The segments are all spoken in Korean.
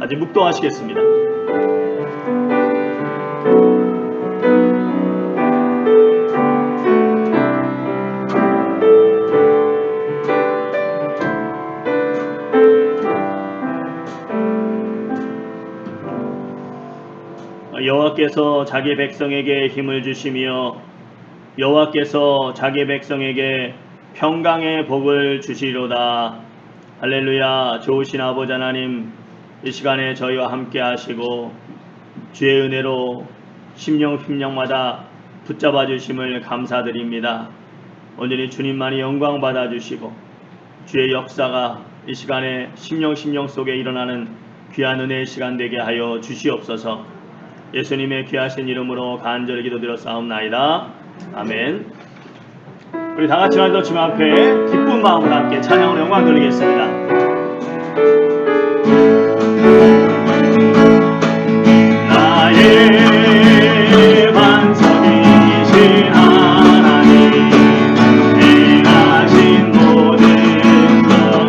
아직 묵도하시겠습니다. 여호와께서 자기 백성에게 힘을 주시며 여호와께서 자기 백성에게 평강의 복을 주시리로다. 할렐루야. 좋으신 아버지 하나님, 이 시간에 저희와 함께 하시고 주의 은혜로 심령마다 붙잡아 주심을 감사드립니다. 온전히 주님만이 영광 받아 주시고 주의 역사가 이 시간에 심령 속에 일어나는 귀한 은혜의 시간 되게 하여 주시옵소서. 예수님의 귀하신 이름으로 간절히 기도드렸사옵나이다. 아멘. 우리 다같이 말도 주님 앞에 기쁜 마음으로 함께 찬양으로 영광 돌리겠습니다. 나의 반석이신 하나님, 행하신 모든 것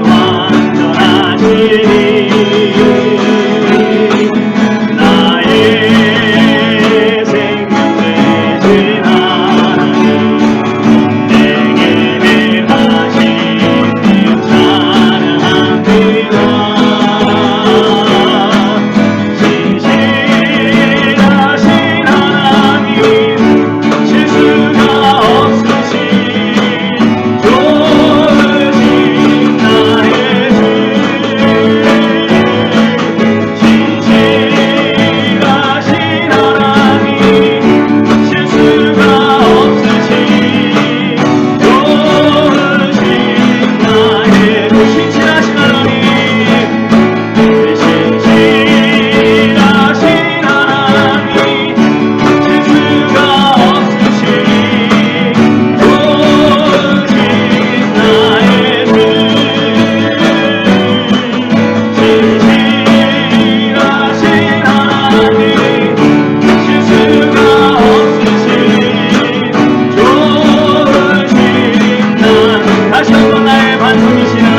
완전하시니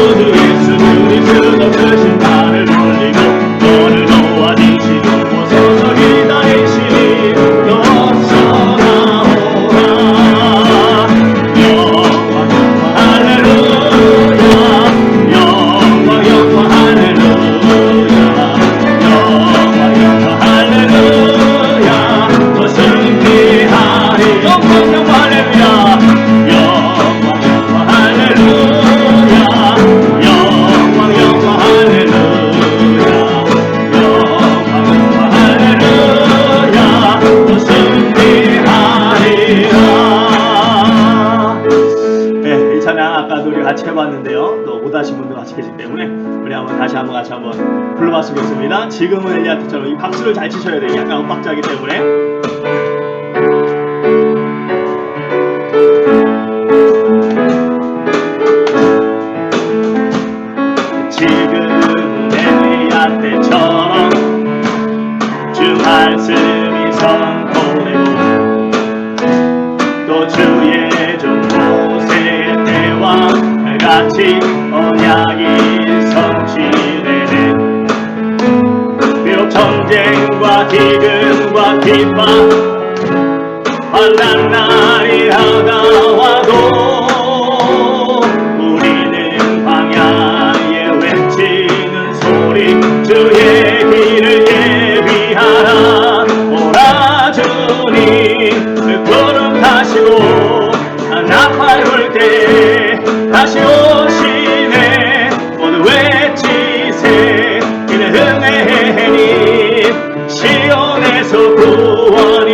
모두의 있고요. 또 못하신 분도 같이 계시기 때문에 우리 한번 다시 한번 같이 한번 불러봤으면 좋겠습니다. 지금은 엘리야 때처럼 이 박수를 잘 치셔야 돼요. 약간 엇박자이기 때문에. 지금 엘리야 때처럼 주 말씀이 선포되고 또 주의 종 모세의 때와 같이 언약이 성취되네. 비록 전쟁과 기근과 핍박 환난 날이 다가와도 우리는 광야에 외치는 소리 주의 길을 예비하라. 오라 주님 그 구름 타시고 나팔 불 때 다시 오시네. 모두 외치세 이는 은혜니 시온에서 구원이.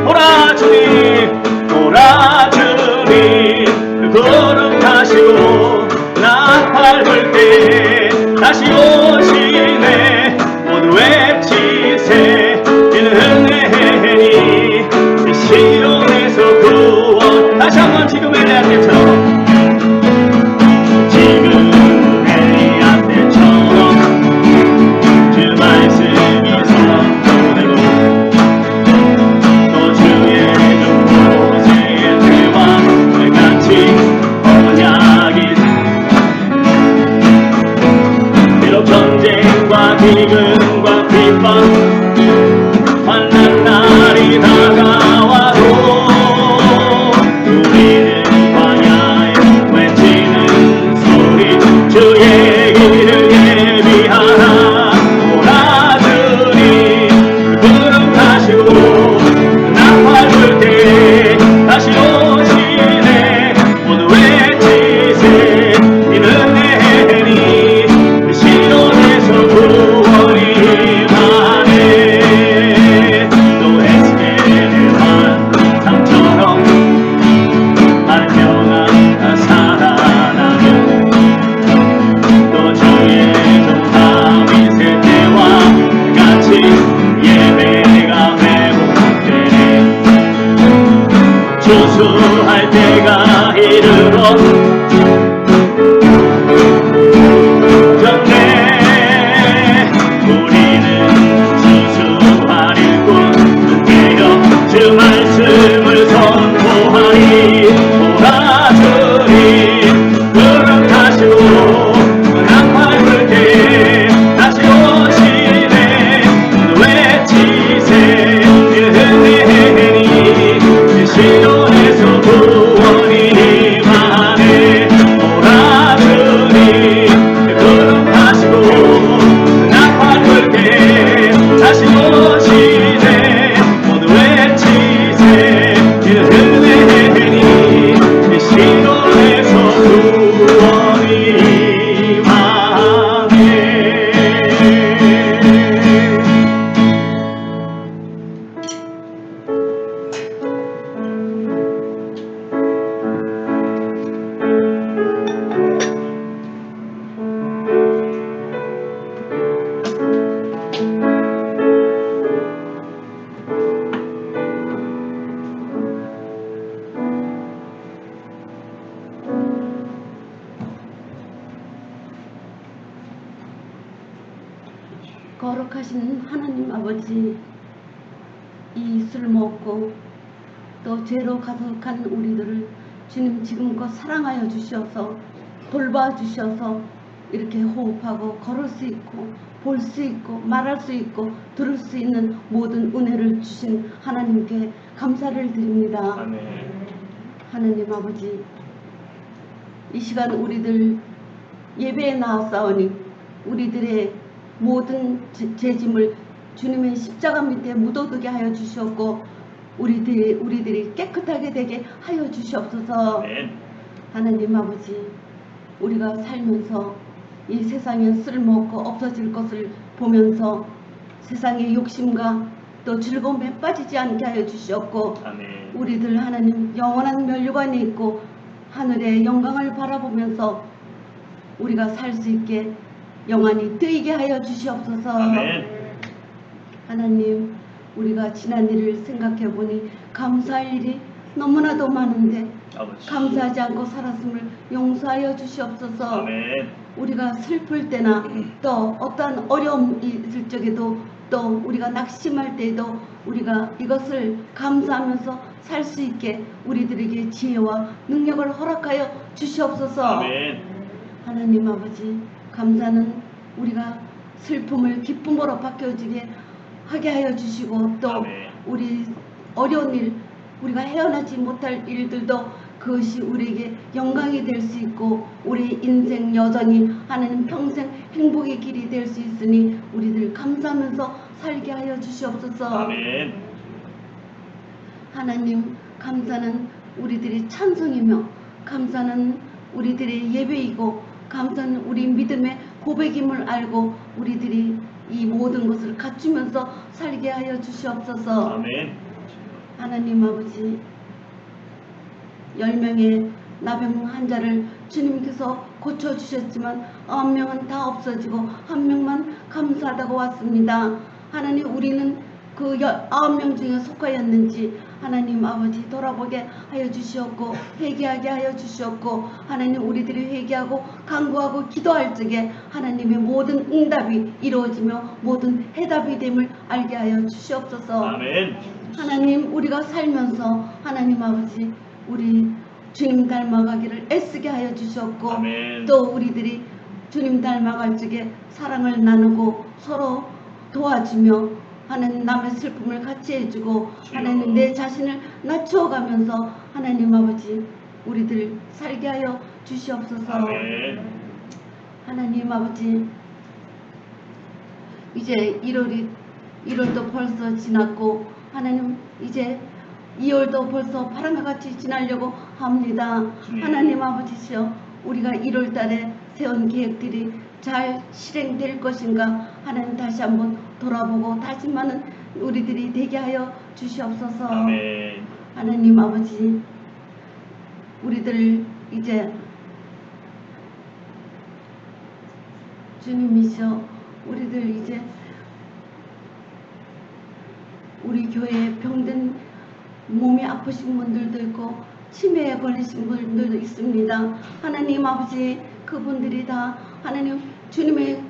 오라 주님 오라 주님 구름 타시고 나팔 불 때 다시 오시네. 모두 외치세 이는 은혜니 시온에서 구원. 다시 한번 지금 엘리야 때처럼 기근과 핍박 환난 날이 다가와도 우리는 광야에 외치는 소리 주의 길을 예비하라. 오라 주님 구름 타시고 나팔 불 때 다시 오시네. 모두 외치세 이는 은혜니 시온에서 구원이 임하네. 또 에스겔의 환상처럼 안녕한 살아나면 또 주의 종 다윗의 때와 같이 예배가 회복되네. 추수할 때가 이르러 주 말씀을 선포하리. 오라 주님 구름 타시고 나팔 불 때 다시 오시네. 외치세 은혜니 시온에서 구원이 임하네. 오라 주님 구름 타시고 나팔 불 때 다시 오시네. 시온에서 구원이 임하네. 거룩하신 하나님 아버지, 이 술 먹고 또 죄로 가득한 우리들을 주님 지금껏 사랑하여 주셔서 돌봐 주셔서 이렇게 호흡하고 걸을 수 있고 볼 수 있고 말할 수 있고 들을 수 있는 모든 은혜를 주신 하나님께 감사를 드립니다. 아멘. 하나님 아버지, 이 시간 우리들 예배에 나왔사오니 우리들의 모든 죄짐을 주님의 십자가 밑에 묻어두게 하여 주시옵고 우리들이 깨끗하게 되게 하여 주시옵소서. 아멘. 하나님 아버지, 우리가 살면서 이 세상에 쓸모없고 없어질 것을 보면서 세상의 욕심과 또 즐거움에 빠지지 않게 하여 주시옵고, 아멘. 우리들 하나님 영원한 멸류관에 있고 하늘의 영광을 바라보면서 우리가 살 수 있게 영원히 뜨이게 하여 주시옵소서. 아멘. 하나님, 우리가 지난 일을 생각해 보니 감사할 일이 너무나도 많은데 아버지. 감사하지 않고 살았음을 용서하여 주시옵소서. 아멘. 우리가 슬플 때나 또 어떠한 어려움이 있을 적에도 또 우리가 낙심할 때에도 우리가 이것을 감사하면서 살 수 있게 우리들에게 지혜와 능력을 허락하여 주시옵소서. 아멘. 하나님 아버지, 감사는 우리가 슬픔을 기쁨으로 바뀌어지게 하게 하여 주시고 또 아멘. 우리 어려운 일, 우리가 헤어나지 못할 일들도 그것이 우리에게 영광이 될 수 있고 우리 인생 여전히 하나님 평생 행복의 길이 될 수 있으니 우리들 감사하면서 살게 하여 주시옵소서. 아멘. 하나님, 감사는 우리들의 찬송이며 감사는 우리들의 예배이고 감사는 우리 믿음의 고백임을 알고 우리들이 이 모든 것을 갖추면서 살게 하여 주시옵소서. 아멘. 하나님 아버지, 10명의 나병 환자를 주님께서 고쳐주셨지만 9명은 다 없어지고 1명만 감사하다고 왔습니다. 하나님, 우리는 그 9명 중에 속하였는지 하나님 아버지 돌아보게 하여 주시옵고 회개하게 하여 주시옵고 하나님, 우리들이 회개하고 간구하고 기도할 적에 하나님의 모든 응답이 이루어지며 모든 해답이 됨을 알게 하여 주시옵소서. 아멘. 하나님, 우리가 살면서 하나님 아버지 우리 주님 닮아가기를 애쓰게 하여 주셨고 아멘. 또 우리들이 주님 닮아갈 적에 사랑을 나누고 서로 도와주며 하나님 남의 슬픔을 같이 해주고 주여. 하나님 내 자신을 낮추어가면서 하나님 아버지 우리들 살게 하여 주시옵소서. 아멘. 하나님 아버지, 이제 1월도 벌써 지났고 하나님 이제 2월도 벌써 바람과 같이 지나려고 합니다. 하나님 아버지시여, 우리가 1월 달에 세운 계획들이 잘 실행될 것인가 하나님 다시 한번 돌아보고 다짐하는 우리들이 되게 하여 주시옵소서. 아멘. 하나님 아버지, 우리들 이제 주님이시여, 우리들 이제 우리 교회에 병든 몸이 아프신 분들도 있고 치매에 걸리신 분들도 있습니다. 하나님 아버지, 그분들이 다 하나님 주님의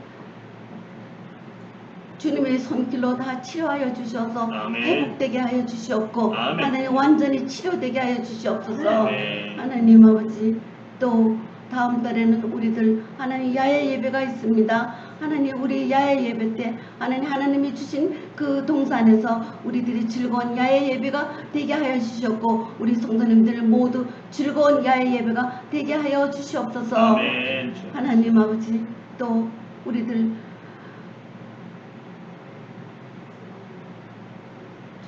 손길로 다 치료하여 주셔서 아멘. 회복되게 하여 주시옵고 아멘. 하나님 완전히 치료되게 하여 주시옵소서. 아멘. 하나님 아버지, 또 다음 달에는 우리들 하나님 야외 예배가 있습니다. 하나님, 우리 야외 예배 때 하나님이 주신 그 동산에서 우리들이 즐거운 야외 예배가 되게 하여 주셨고 우리 성도님들 모두 즐거운 야외 예배가 되게 하여 주시옵소서. 아멘. 하나님 아버지, 또 우리들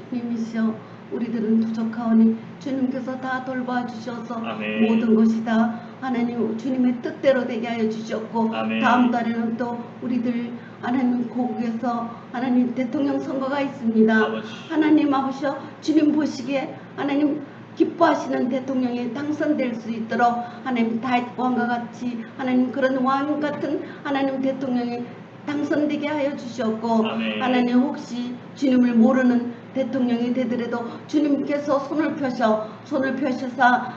주님이시여, 우리들은 부족하오니 주님께서 다 돌봐주셔서 아멘. 모든 것이 다 하나님 주님의 뜻대로 되게 하여 주셨고 아멘. 다음 달에는 또 우리들 하나님 고국에서 하나님 대통령 선거가 있습니다. 아버지. 하나님 아버지여, 주님 보시기에 하나님 기뻐하시는 대통령이 당선될 수 있도록 하나님 다윗 왕과 같이 하나님 그런 왕 같은 하나님 대통령이 당선되게 하여 주셨고 아멘. 하나님, 혹시 주님을 모르는 대통령이 되더라도 주님께서 손을 펴셔서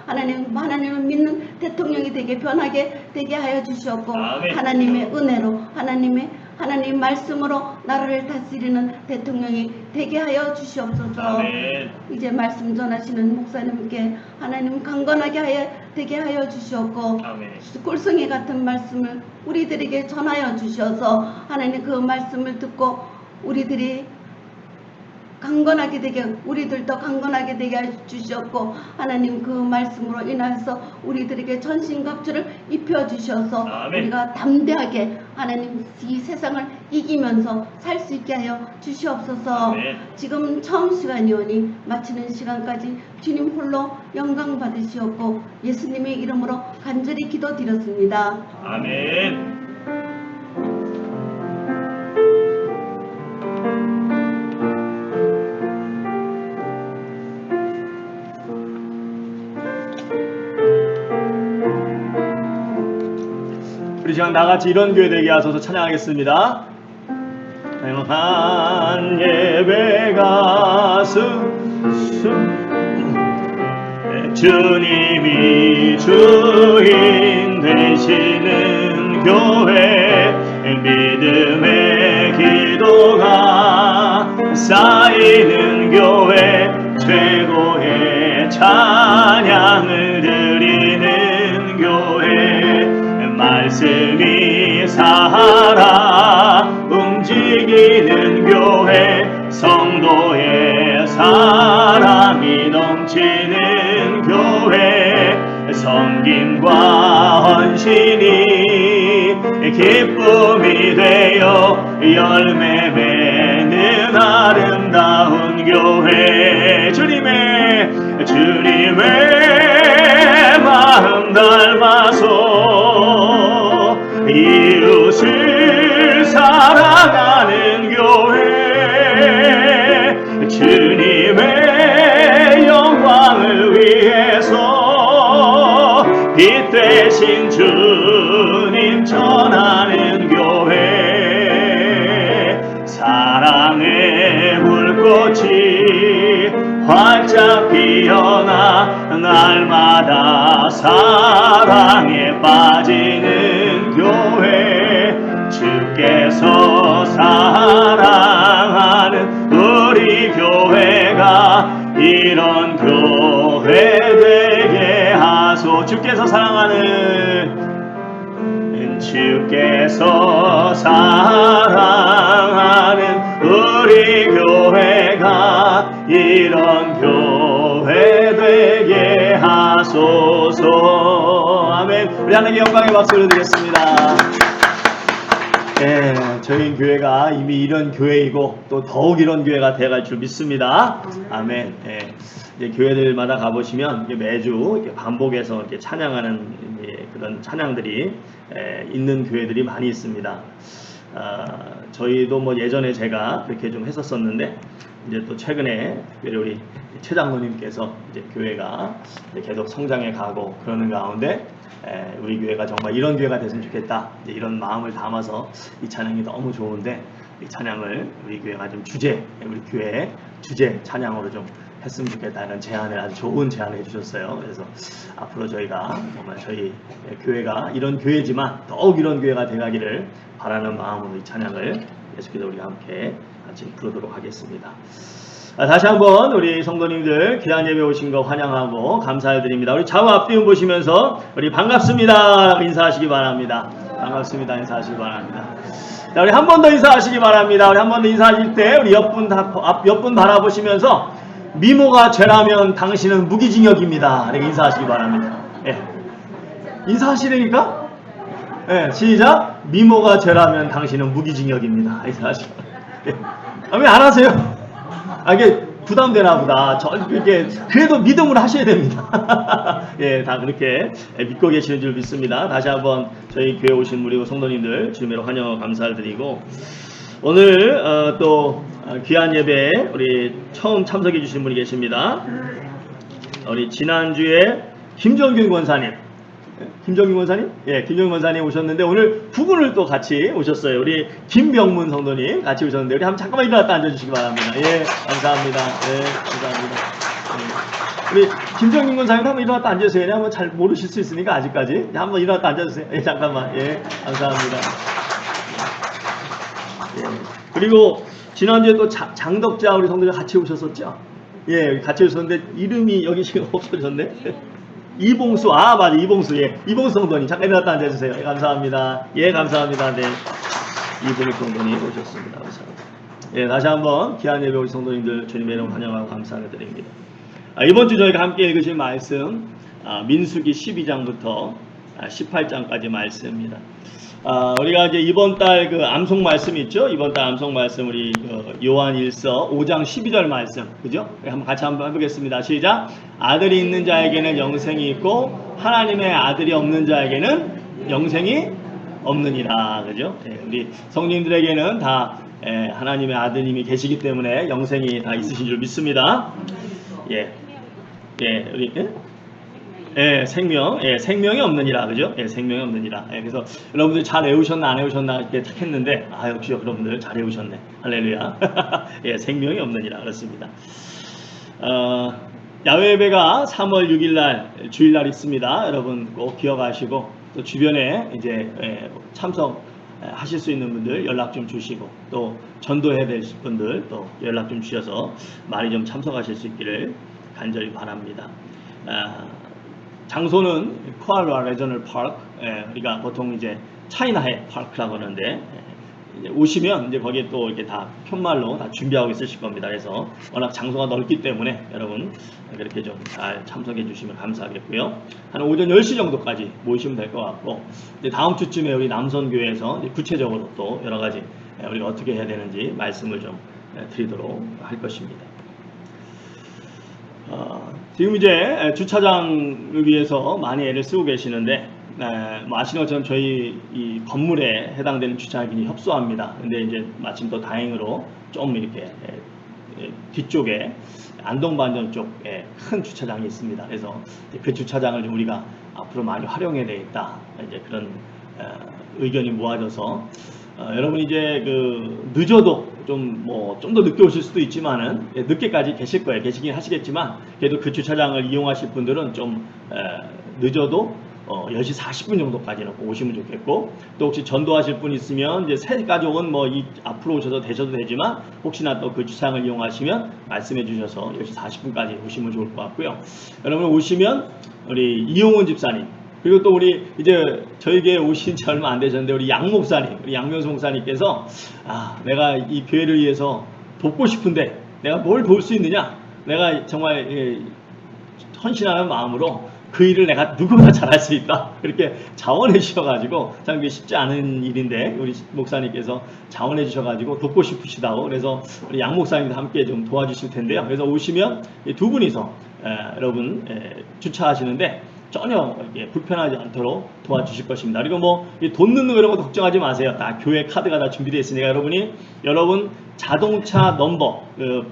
하나님을 믿는 대통령이 되게 변하게 되게 하여 주셨고 아멘. 하나님의 은혜로 하나님 말씀으로 나라를 다스리는 대통령이 되게 하여 주시옵소서. 아멘. 이제 말씀 전하시는 목사님께 하나님 강건하게 되게 하여 주시옵고 아멘. 꿀송이 같은 말씀을 우리들에게 전하여 주셔서 하나님 그 말씀을 듣고 우리들이 강건하게 되게, 우리들도 강건하게 되게 해주셨고 하나님 그 말씀으로 인하여서 우리들에게 전신갑주를 입혀주셔서 아멘. 우리가 담대하게 하나님 이 세상을 이기면서 살 수 있게 하여 주시옵소서. 아멘. 지금 처음 시간이오니 마치는 시간까지 주님 홀로 영광 받으시옵고 예수님의 이름으로 간절히 기도드렸습니다. 아멘. 우리 우리 시간 나같이 이런 교회 되게 하소서 찬양하겠습니다. 행한 예배가 주님이 주인 되시는 교회, 믿음의 기도가 쌓이는 교회, 최고의 찬양을 드리는 교회, 말씀이 살아 움직이는 교회, 성도의 사랑이 넘치는 교회, 섬김과 헌신이 기쁨이 되어 열매 맺는 아름다운 교회, 주님의 마음 닮아서 이웃을 사랑하는 교회, 주님의 영광을 위해서 빛 되신 주님 전하는 교회, 사랑의 불꽃이 활짝 피어나 날마다 사랑에 빠지는 교회, 주께서 사랑하는 우리 교회가 이런 교회 되게 하소. 주께서 사랑하는 우리 교회가 이런 교회 되게 하소서. 아멘. 우리 하나님께 영광의 박수를 드리겠습니다. 네, 저희 교회가 이미 이런 교회이고 또 더욱 이런 교회가 되어갈 줄 믿습니다. 아멘. 네, 이제 교회들마다 가보시면 매주 이렇게 반복해서 이렇게 찬양하는 그런 찬양들이 있는 교회들이 많이 있습니다. 저희도 뭐 예전에 제가 그렇게 좀 했었었는데 이제 또 최근에 특별히 우리 최 장로님께서 이제 교회가 이제 계속 성장해 가고 그러는 가운데 우리 교회가 정말 이런 교회가 됐으면 좋겠다, 이제 이런 마음을 담아서 이 찬양이 너무 좋은데 이 찬양을 우리 교회가 좀 우리 교회 주제 찬양으로 좀 했으면 좋겠다는 제안을, 아주 좋은 제안을 해주셨어요. 그래서 앞으로 저희가 정말 저희 교회가 이런 교회지만 더욱 이런 교회가 되가기를 바라는 마음으로 이 찬양을 계속해서 우리가 함께 같이 부르도록 하겠습니다. 다시 한번 우리 성도님들 귀한 예배 오신 거 환영하고 감사드립니다. 우리 좌우 앞뒤 보시면서 우리 반갑습니다 인사하시기 바랍니다. 반갑습니다 인사하시기 바랍니다. 자, 우리 한 번 더 인사하시기 바랍니다. 우리 한 번 더 인사하실 때 우리 옆분 바라보시면서 미모가 죄라면 당신은 무기징역입니다. 이렇게 인사하시기 바랍니다. 예. 인사하시려니까? 예, 시작. 미모가 죄라면 당신은 무기징역입니다. 인사하시기 바랍니다. 예. 왜 안 하세요? 이게 부담되나 보다. 이게 그래도 믿음으로 하셔야 됩니다. 예, 다 그렇게 믿고 계시는 줄 믿습니다. 다시 한번 저희 교회 오신 우리 성도님들 주님으로 환영하고 감사를 드리고, 오늘 또 귀한 예배에 우리 처음 참석해 주신 분이 계십니다. 우리 지난주에 김정균 권사님, 예, 김정균 권사님 오셨는데 오늘 부군을 또 같이 오셨어요. 우리 김병문 성도님 같이 오셨는데 우리 한번 잠깐만 일어났다 앉아주시기 바랍니다. 예, 감사합니다. 예, 감사합니다. 예. 우리 김정균 권사님 한번 일어났다 앉으세요. 한번 잘 모르실 수 있으니까 아직까지 한번 일어났다 앉아주세요. 예, 잠깐만. 예, 감사합니다. 예. 그리고 지난주에 또 장덕자 우리 성도님 같이 오셨었죠? 예, 같이 오셨는데 이름이 여기 지금 없어졌네. 이봉수, 맞아, 이봉수, 예, 이봉수 성도님 잠깐 일어났다 앉아주세요. 예, 감사합니다. 예, 감사합니다. 네, 이봉수 성도님 오셨습니다. 감사합니다. 예, 다시 한번 귀한 예배 오신 성도님들 주님의 이름 환영하고 감사를 드립니다. 이번 주 저희가 함께 읽으신 말씀 민수기 12장부터 18장까지 말씀입니다. 우리가 이제 이번 달 그 암송 말씀 있죠? 이번 달 암송 말씀 우리 요한일서 5장 12절 말씀, 그죠? 같이 한번 해보겠습니다. 시작. 아들이 있는 자에게는 영생이 있고 하나님의 아들이 없는 자에게는 영생이 없느니라, 그죠? 예, 우리 성님들에게는 다 하나님의 아드님이 계시기 때문에 영생이 다 있으신 줄 믿습니다. 예, 예, 우리 예, 생명, 예, 생명이 없느니라, 그죠? 예, 생명이 없느니라. 예, 그래서 여러분들 잘 외우셨나 안 외우셨나 이렇게 탁 했는데, 아, 역시 여러분들 잘 외우셨네. 할렐루야. 예, 생명이 없느니라. 그렇습니다. 야외 예배가 3월 6일 날, 주일날 있습니다. 여러분 꼭 기억하시고, 또 주변에 이제 참석 하실 수 있는 분들 연락 좀 주시고, 또 전도해야 될 분들 또 연락 좀 주셔서 많이 좀 참석하실 수 있기를 간절히 바랍니다. 장소는 코알라 레저널 파크, 우리가 보통 이제 차이나해 파크라고 하는데, 이제 오시면 이제 거기에 또 이렇게 다 편말로 다 준비하고 있으실 겁니다. 그래서 워낙 장소가 넓기 때문에 여러분 그렇게 좀 잘 참석해 주시면 감사하겠고요. 한 오전 10시 정도까지 모이시면 될 것 같고, 이제 다음 주쯤에 우리 남선교회에서 이제 구체적으로 또 여러 가지 우리가 어떻게 해야 되는지 말씀을 좀 드리도록 할 것입니다. 지금 이제 주차장을 위해서 많이 애를 쓰고 계시는데, 뭐 아시는 것처럼 저희 이 건물에 해당되는 주차장이 굉장히 협소합니다. 근데 이제 마침 또 다행으로 좀 이렇게 뒤쪽에 안동반점 쪽에 큰 주차장이 있습니다. 그래서 그 주차장을 좀 우리가 앞으로 많이 활용해야 되겠다, 이제 그런 의견이 모아져서 여러분 이제 늦어도 좀 더 늦게 오실 수도 있지만은 늦게까지 계실 거예요. 계시긴 하시겠지만 그래도 그 주차장을 이용하실 분들은 좀 늦어도 10시 40분 정도까지는 오시면 좋겠고, 또 혹시 전도하실 분 있으면 이제 새 가족은 뭐 앞으로 오셔서 되셔도 되지만 혹시나 또 그 주차장을 이용하시면 말씀해 주셔서 10시 40분까지 오시면 좋을 것 같고요. 여러분 오시면 우리 이용훈 집사님, 그리고 또 우리 이제 저에게 오신 지 얼마 안 되셨는데 우리 양 목사님, 우리 양명수 목사님께서 내가 이 교회를 위해서 돕고 싶은데 내가 뭘 도울 수 있느냐, 내가 정말 헌신하는 마음으로 그 일을 내가 누구나 잘할 수 있다, 그렇게 자원해 주셔가지고, 참 그게 쉽지 않은 일인데 우리 목사님께서 자원해 주셔가지고 돕고 싶으시다고, 그래서 우리 양 목사님도 함께 좀 도와주실 텐데요. 그래서 오시면 두 분이서 여러분 주차하시는데 전혀 불편하지 않도록 도와주실 것입니다. 그리고 뭐 돈 넣는 거 이런 거 걱정하지 마세요. 다 교회 카드가 다 준비되어 있으니까 여러분 자동차 넘버,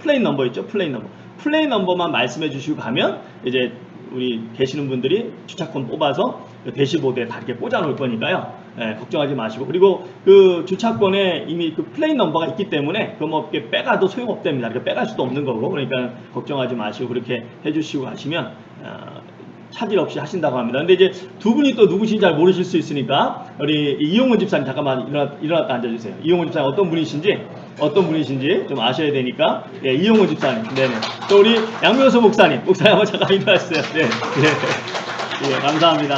플레인 넘버 있죠? 플레인 넘버만 말씀해 주시고 가면 이제 우리 계시는 분들이 주차권 뽑아서 대시보드에 다 이렇게 꽂아 놓을 거니까요. 걱정하지 마시고, 그리고 그 주차권에 이미 그 플레인 넘버가 있기 때문에 그 뭐 빼가도 소용없답니다. 그러니까 빼갈 수도 없는 거고, 그러니까 걱정하지 마시고 그렇게 해주시고 가시면 차질 없이 하신다고 합니다. 근데 이제 두 분이 또 누구신지 잘 모르실 수 있으니까 우리 이용훈 집사님 잠깐만 일어났다 앉아주세요. 이용훈 집사님 어떤 분이신지 좀 아셔야 되니까. 이용훈 집사님, 네네. 또 우리 양명수 목사님 한번 잠깐 일어나주세요. 네. 감사합니다.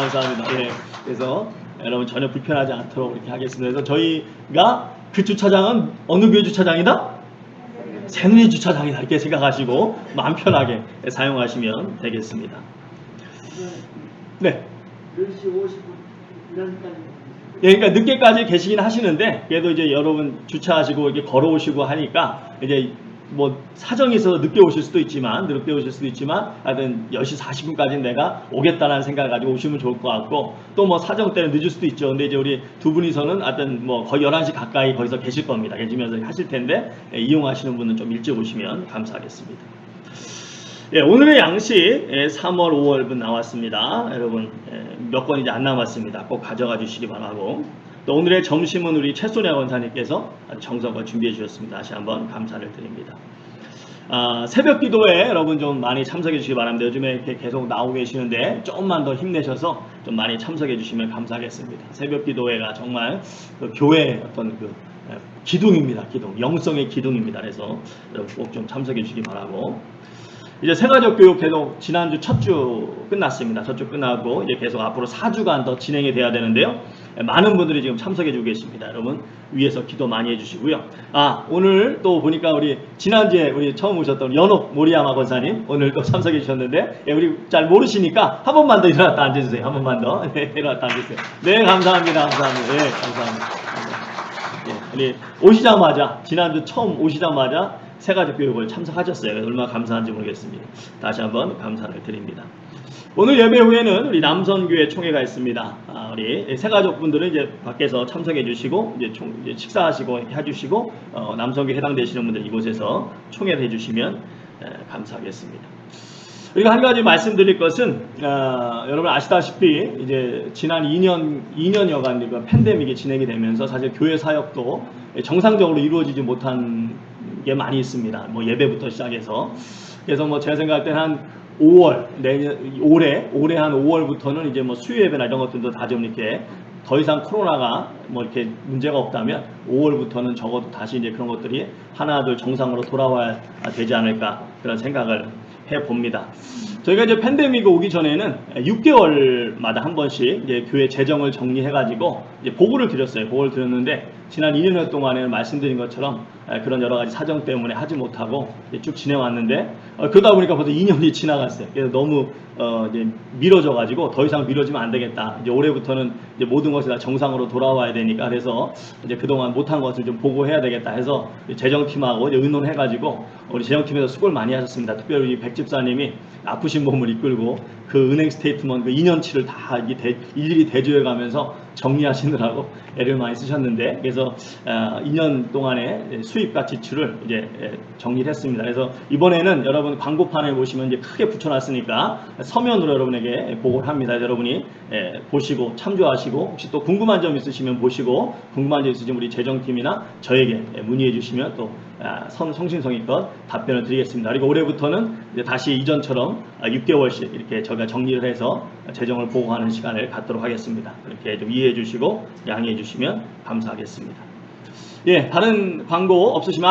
그래서 여러분 전혀 불편하지 않도록 이렇게 하겠습니다. 그래서 저희가 그 주차장은 어느 교회 주차장이다? 새누리 주차장이다, 이렇게 생각하시고 마음 편하게 사용하시면 되겠습니다. 네. 10시 50분 이런까지. 그러니까 늦게까지 계시긴 하시는데 그래도 이제 여러분 주차하시고 이렇게 걸어오시고 하니까 이제 뭐 사정이 있어서 늦게 오실 수도 있지만 하여튼 10시 40분까지는 내가 오겠다는 생각을 가지고 오시면 좋을 것 같고, 또 뭐 사정 때문에 늦을 수도 있죠. 근데 이제 우리 두 분이서는 하여튼 뭐 거의 11시 가까이 거기서 계실 겁니다. 계시면서 하실 텐데 이용하시는 분은 좀 일찍 오시면 감사하겠습니다. 오늘의 양식 3월 5월분 나왔습니다. 여러분 몇 권 이제 안 남았습니다. 꼭 가져가 주시기 바라고, 또 오늘의 점심은 우리 최소냐 권사님께서 정성껏 준비해 주셨습니다. 다시 한번 감사를 드립니다. 새벽 기도에 여러분 좀 많이 참석해 주시기 바랍니다. 요즘에 이렇게 계속 나오고 계시는데 조금만 더 힘내셔서 좀 많이 참석해 주시면 감사하겠습니다. 새벽 기도회가 정말 교회의 어떤 기둥입니다. 영성의 기둥입니다. 그래서 여러분 꼭 좀 참석해 주시기 바라고, 이제 새가족 교육 계속 지난주 첫 주 끝났습니다. 첫 주 끝나고 이제 계속 앞으로 4주간 더 진행이 돼야 되는데요. 많은 분들이 지금 참석해주고 계십니다. 여러분 위에서 기도 많이 해주시고요. 오늘 또 보니까 우리 지난주에 우리 처음 오셨던 연옥 모리야마 권사님 오늘 또 참석해 주셨는데, 우리 잘 모르시니까 한 번만 더 일어났다 앉아주세요. 한 번만 더 일어났다 앉으세요. 네, 감사합니다. 네, 감사합니다. 우리 오시자마자 지난주 처음 오시자마자 새가족 교육을 참석하셨어요. 얼마나 감사한지 모르겠습니다. 다시 한번 감사를 드립니다. 오늘 예배 후에는 우리 남선교회 총회가 있습니다. 우리 새가족분들은 이제 밖에서 참석해 주시고 이제 식사하시고 해주시고, 남선교회 해당되시는 분들 이곳에서 총회를 해주시면 감사하겠습니다. 그리고 한 가지 말씀드릴 것은 여러분 아시다시피 이제 지난 2년여간 그 팬데믹이 진행이 되면서 사실 교회 사역도 정상적으로 이루어지지 못한 게 많이 있습니다. 뭐 예배부터 시작해서. 그래서 뭐 제가 생각할 때는 한 5월 올해 한 5월부터는 이제 뭐 수요 예배나 이런 것들도 다 좀 이렇게 더 이상 코로나가 뭐 이렇게 문제가 없다면 5월부터는 적어도 다시 이제 그런 것들이 하나둘 정상으로 돌아와야 되지 않을까 그런 생각을 해봅니다. 저희가 이제 팬데믹이 오기 전에는 6개월마다 한 번씩 이제 교회 재정을 정리해가지고 이제 보고를 드렸어요. 보고를 드렸는데 지난 2년 동안에는 말씀드린 것처럼 그런 여러 가지 사정 때문에 하지 못하고 쭉 지내왔는데 그러다 보니까 벌써 2년이 지나갔어요. 그래서 너무 이제 미뤄져가지고 더 이상 미뤄지면 안 되겠다. 이제 올해부터는 이제 모든 것이 다 정상으로 돌아와야 되니까 그래서 이제 그동안 못한 것을 좀 보고해야 되겠다 해서 재정팀하고 이제 의논해가지고 우리 재정팀에서 수고를 많이 하셨습니다. 특별히 백 집사님이 아프신 몸을 이끌고 그 은행 스테이트먼트 그 2년치를 다 일일이 대조해가면서 정리하시느라고 애를 많이 쓰셨는데 그래서 2년 동안의 수입과 지출을 이제 정리를 했습니다. 그래서 이번에는 여러분 광고판에 보시면 이제 크게 붙여놨으니까 서면으로 여러분에게 보고를 합니다. 여러분이 보시고 참조하시고 혹시 또 궁금한 점 있으시면 보시고 궁금한 점 있으시면 우리 재정팀이나 저에게 문의해 주시면 또 성심성의껏 답변을 드리겠습니다. 그리고 올해부터는 이제 다시 이전처럼 6개월씩 이렇게 저희가 정리를 해서 재정을 보고하는 시간을 갖도록 하겠습니다. 이렇게 좀 이해해 주시고 양해해 주시면 감사하겠습니다. 예, 다른 광고 없으시면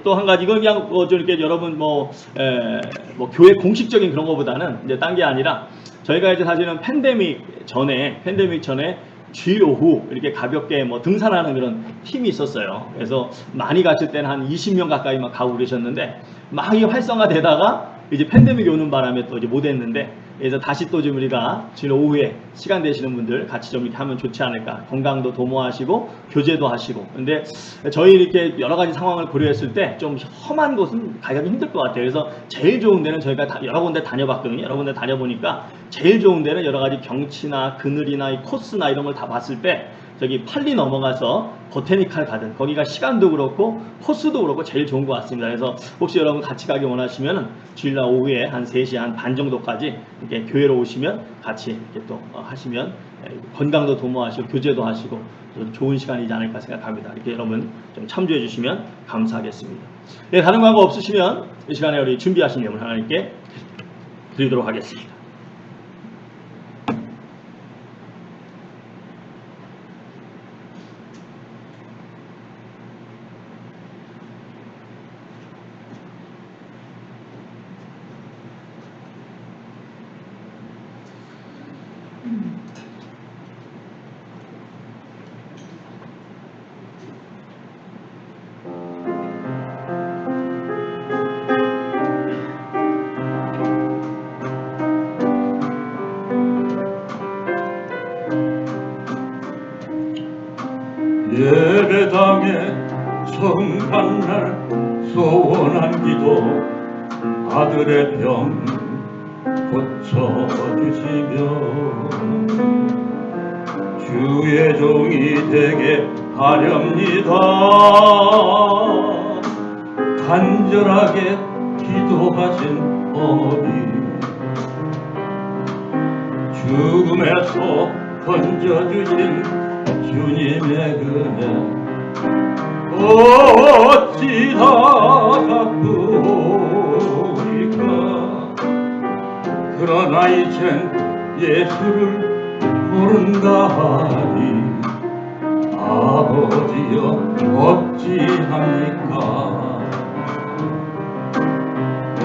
또 한 가지 이건 그냥 좀 이렇게 여러분 뭐 교회 공식적인 그런 거보다는 이제 딴 게 아니라 저희가 이제 사실은 팬데믹 전에 주일 오후 이렇게 가볍게 뭐 등산하는 그런 팀이 있었어요. 그래서 많이 갔을 때는 한 20명 가까이 막 가고 그러셨는데 막 이 활성화되다가 이제 팬데믹이 오는 바람에 또 이제 못했는데 그래서 다시 또 좀 우리가 주일 오후에 시간 되시는 분들 같이 좀 이렇게 하면 좋지 않을까. 건강도 도모하시고 교제도 하시고. 근데 저희 이렇게 여러 가지 상황을 고려했을 때 좀 험한 곳은 가기가 힘들 것 같아요. 그래서 제일 좋은 데는 저희가 여러 군데 다녀봤거든요. 여러 군데 다녀보니까 제일 좋은 데는 여러 가지 경치나 그늘이나 이 코스나 이런 걸 다 봤을 때 저기 팔리 넘어가서 보테니칼 가든 거기가 시간도 그렇고 코스도 그렇고 제일 좋은 것 같습니다. 그래서 혹시 여러분 같이 가기 원하시면 주일날 오후에 한 3시 한 반 정도까지 이렇게 교회로 오시면 같이 이렇게 또 하시면 건강도 도모하시고 교제도 하시고 좋은 시간이지 않을까 생각합니다. 이렇게 여러분 좀 참조해 주시면 감사하겠습니다. 네, 다른 광고 없으시면 이 시간에 우리 준비하신 내용을 하나님께 드리도록 하겠습니다. 예배당에 처음 간 날 소원한 기도 아들의 병 고쳐주시며 주의 종이 되게 하렵니다. 간절하게 기도하신 어머니 죽음에서 건져주신 주님의 은혜 어찌다 갚으리까. 그러나 이젠 예수를 모른다 하니 아버지여 어찌합니까. 내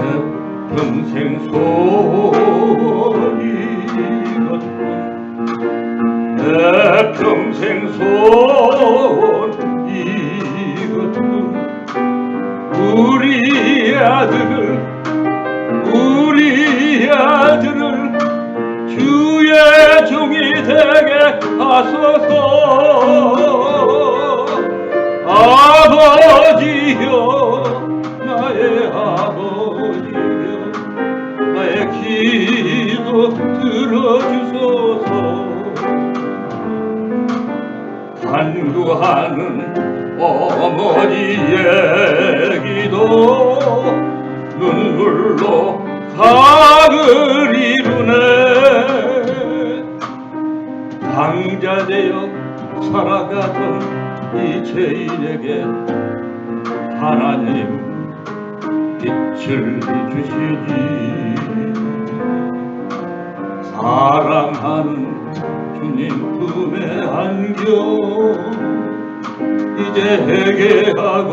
평생 소원이거든 내 평생 소원이거든 우리 아들을 주의 종이 되게 하소서. 아버지여 나의 아버지여 나의 기도 들어주소서. 간구하는 어머니의 기도 눈물로 강을 이루네. 강자되어 살아가던 이 죄인에게 하나님 빛을 주시지. 사랑하는 주님 품에 안겨 이제 회개하고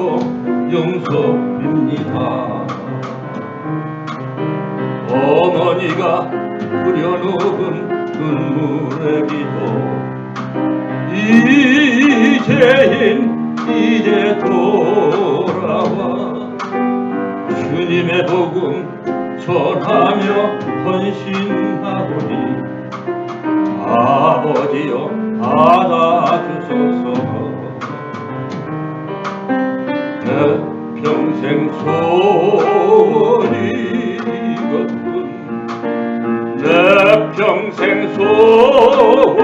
용서입니다. 어머니가 뿌려놓은 눈물의 기도 이 죄인 이제 돌아와 주님의 복음 전하며 헌신하오니 아버지여 받아주소서. 내 평생 소원이거든 내 평생 소원이거든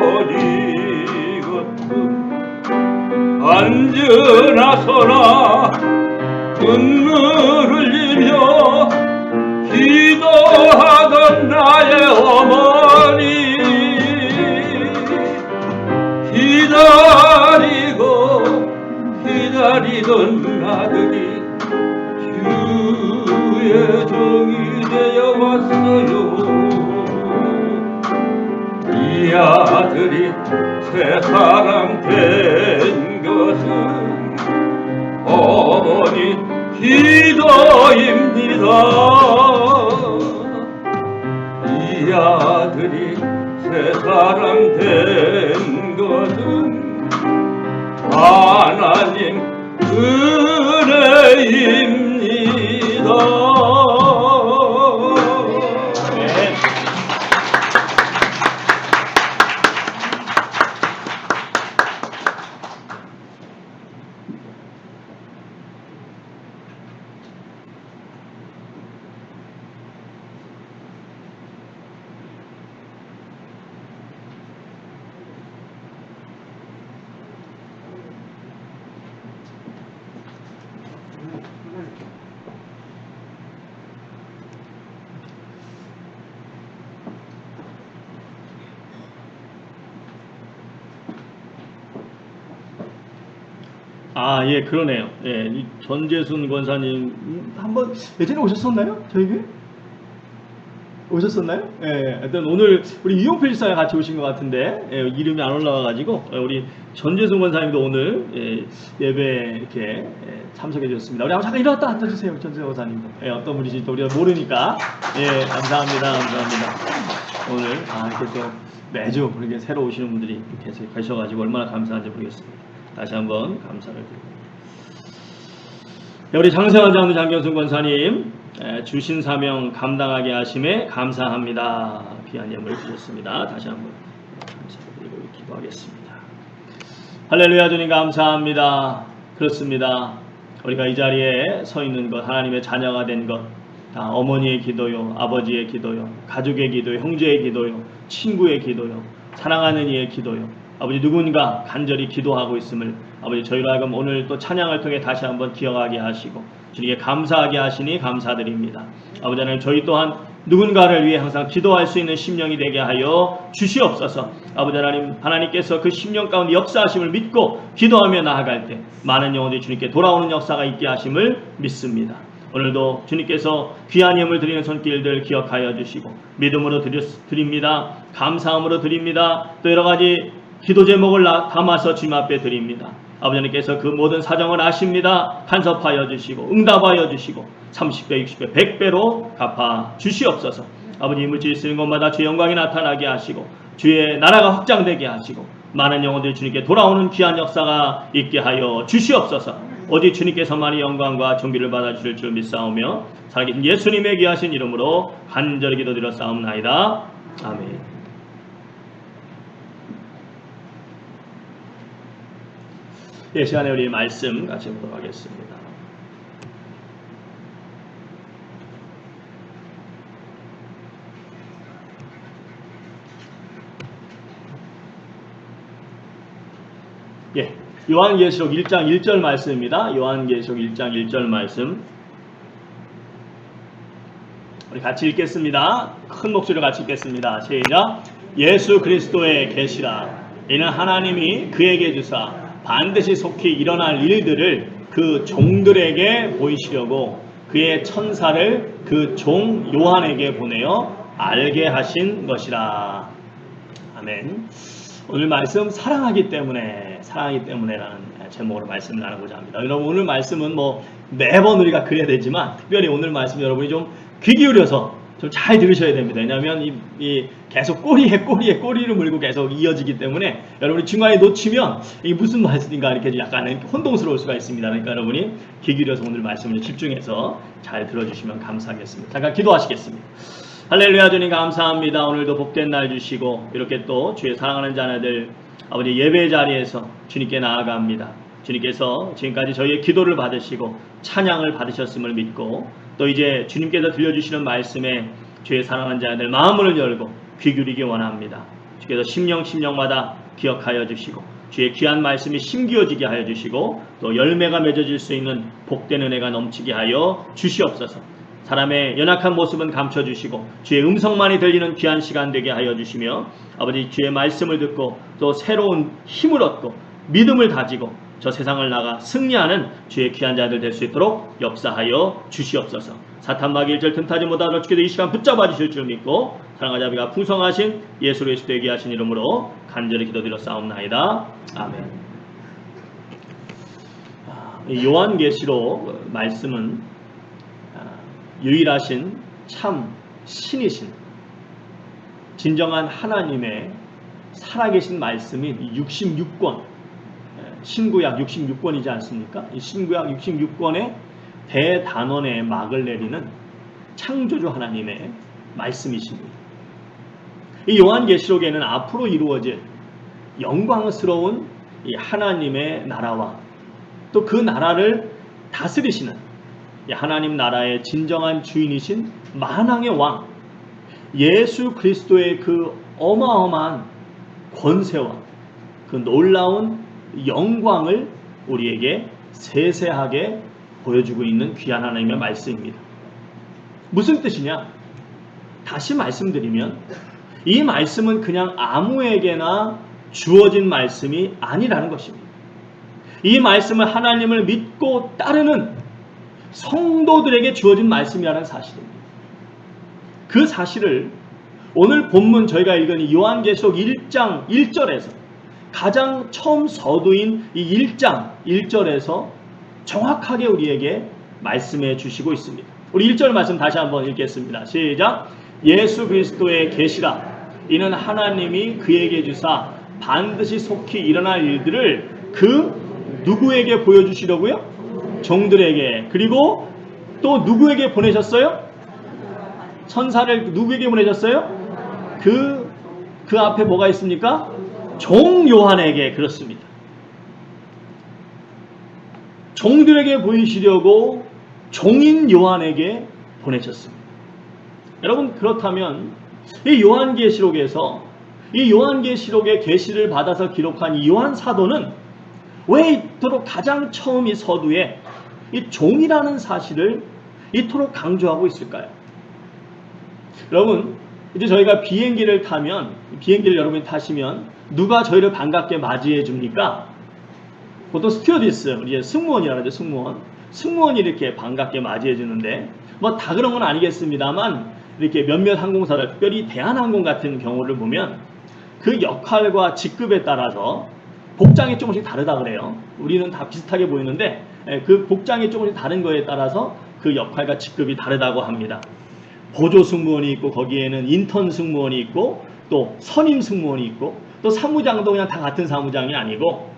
앉으나서나 눈물 흘리며 기도하던 나의 어머니 기다리던 아들이 주의 종이 되어 왔어요. 이 아들이 새 사람 된 것은 어머니 기도입니다. 이 아들이 새 사람 된 것은 하나님 은혜입니다. 네. 아, 예, 그러네요. 예, 이 전재순 권사님 한번 예전에 오셨었나요? 저에게? 오셨었나요? 예, 하여튼 오늘 우리 이용필 지사랑 같이 오신 것 같은데 예, 이름이 안 올라와가지고 우리 전재순 권사님도 오늘 예배 이렇게 참석해 주셨습니다. 우리 한번 잠깐 일어났다 앉아주세요, 전재순 권사님도. 예, 어떤 분이신지 또 우리가 모르니까. 예, 감사합니다, 감사합니다. 오늘 이렇게 또 매주 이렇게 새로 오시는 분들이 계속 계셔가지고 얼마나 감사한지 모르겠습니다. 다시 한번 감사를 드립니다. 우리 장세환 장로 장경순 권사님 주신 사명 감당하게 하심에 감사합니다. 귀한 예물 주셨습니다. 다시 한번 감사드리고 기도하겠습니다. 할렐루야. 주님 감사합니다. 그렇습니다. 우리가 이 자리에 서 있는 것, 하나님의 자녀가 된 것, 다 어머니의 기도요, 아버지의 기도요, 가족의 기도요, 형제의 기도요, 친구의 기도요, 사랑하는 이의 기도요. 아버지 누군가 간절히 기도하고 있음을 아버지 저희로 하여금 오늘 또 찬양을 통해 다시 한번 기억하게 하시고 주님께 감사하게 하시니 감사드립니다. 아버지 하나님, 저희 또한 누군가를 위해 항상 기도할 수 있는 심령이 되게 하여 주시옵소서. 아버지 하나님, 하나님께서 그 심령 가운데 역사하심을 믿고 기도하며 나아갈 때 많은 영혼들이 주님께 돌아오는 역사가 있게 하심을 믿습니다. 오늘도 주님께서 귀한 예물 드리는 손길들 기억하여 주시고 믿음으로 드립니다. 감사함으로 드립니다. 또 여러가지 기도 제목을 담아서 주님 앞에 드립니다. 아버지님께서 그 모든 사정을 아십니다. 간섭하여 주시고 응답하여 주시고 30배, 60배, 100배로 갚아 주시옵소서. 아버지 물질이 쓰는 곳마다 주의 영광이 나타나게 하시고 주의 나라가 확장되게 하시고 많은 영혼들이 주님께 돌아오는 귀한 역사가 있게 하여 주시옵소서. 오직 주님께서만이 영광과 존귀를 받아주실 줄 믿사오며 살아계신 예수님의 귀하신 이름으로 간절히 기도드려 싸움나이다. 아멘. 이 시간에 우리 말씀 같이 보도록 하겠습니다. 예, 요한계시록 1장 1절 말씀입니다. 요한계시록 1장 1절 말씀 우리 같이 읽겠습니다. 큰 목소리로 같이 읽겠습니다. 시작. 예수 그리스도의 계시라. 이는 하나님이 그에게 주사 반드시 속히 일어날 일들을 그 종들에게 보이시려고 그의 천사를 그 종 요한에게 보내어 알게 하신 것이라. 아멘. 오늘 말씀 사랑하기 때문에라는 제목으로 말씀을 나누고자 합니다. 여러분 오늘 말씀은 매번 우리가 그래야 되지만 특별히 오늘 말씀 여러분이 좀 귀 기울여서 좀 잘 들으셔야 됩니다. 왜냐하면 이 계속 꼬리를 물고 계속 이어지기 때문에 여러분이 중간에 놓치면 이게 무슨 말씀인가 이렇게 약간 혼동스러울 수가 있습니다. 그러니까 여러분이 귀 기울여서 오늘 말씀을 집중해서 잘 들어주시면 감사하겠습니다. 잠깐 기도하시겠습니다. 할렐루야. 주님 감사합니다. 오늘도 복된 날 주시고 이렇게 또 주의 사랑하는 자녀들 아버지 예배 자리에서 주님께 나아갑니다. 주님께서 지금까지 저희의 기도를 받으시고 찬양을 받으셨음을 믿고 또 이제 주님께서 들려주시는 말씀에 주의 사랑하는 자들 마음을 열고 귀 기울이기 원합니다. 주께서 심령마다 기억하여 주시고 주의 귀한 말씀이 심기어지게 하여 주시고 또 열매가 맺어질 수 있는 복된 은혜가 넘치게 하여 주시옵소서. 사람의 연약한 모습은 감춰주시고 주의 음성만이 들리는 귀한 시간 되게 하여 주시며 아버지 주의 말씀을 듣고 또 새로운 힘을 얻고 믿음을 가지고 저 세상을 나가 승리하는 주의 귀한 자들 될 수 있도록 역사하여 주시옵소서. 사탄 마귀 일절 틈타지 못하도록 주께서 이 시간 붙잡아 주실 줄 믿고 사랑과 자비가 풍성하신 예수 그리스도에게 하신 이름으로 간절히 기도드려 싸움나이다. 아멘. 요한계시록 말씀은 유일하신 참 신이신 진정한 하나님의 살아계신 말씀인 66권 신구약 66권이지 않습니까? 이 신구약 66권의 대단원의 막을 내리는 창조주 하나님의 말씀이십니다. 이 요한계시록에는 앞으로 이루어질 영광스러운 이 하나님의 나라와 또 그 나라를 다스리시는 이 하나님 나라의 진정한 주인이신 만왕의 왕 예수 그리스도의 그 어마어마한 권세와 그 놀라운 영광을 우리에게 세세하게 보여주고 있는 귀한 하나님의 말씀입니다. 무슨 뜻이냐? 다시 말씀드리면 이 말씀은 그냥 아무에게나 주어진 말씀이 아니라는 것입니다. 이 말씀은 하나님을 믿고 따르는 성도들에게 주어진 말씀이라는 사실입니다. 그 사실을 오늘 본문 저희가 읽은 이 요한계시록 1장 1절에서 가장 처음 서두인 이 1장 1절에서 정확하게 우리에게 말씀해 주시고 있습니다. 우리 1절 말씀 다시 한번 읽겠습니다. 시작. 예수 그리스도의 계시라. 이는 하나님이 그에게 주사 반드시 속히 일어날 일들을 그 누구에게 보여주시려고요? 종들에게. 그리고 또 누구에게 보내셨어요? 천사를 누구에게 보내셨어요? 그 앞에 뭐가 있습니까? 종 요한에게. 그렇습니다. 종들에게 보이시려고 종인 요한에게 보내셨습니다. 여러분 그렇다면 이 요한계시록에서 이 요한계시록의 계시를 받아서 기록한 이 요한 사도는 왜 이토록 가장 처음 이 서두에 이 종이라는 사실을 이토록 강조하고 있을까요? 여러분 이제 저희가 비행기를 여러분이 타시면 누가 저희를 반갑게 맞이해 줍니까? 보통 스튜어디스, 우리 승무원이라고 하죠. 승무원이 이렇게 반갑게 맞이해 주는데 다 그런 건 아니겠습니다만 이렇게 몇몇 항공사들, 특별히 대한항공 같은 경우를 보면 그 역할과 직급에 따라서 복장이 조금씩 다르다 그래요. 우리는 다 비슷하게 보이는데 그 복장이 조금씩 다른 거에 따라서 그 역할과 직급이 다르다고 합니다. 보조 승무원이 있고 거기에는 인턴 승무원이 있고 또 선임 승무원이 있고 또 사무장도 그냥 다 같은 사무장이 아니고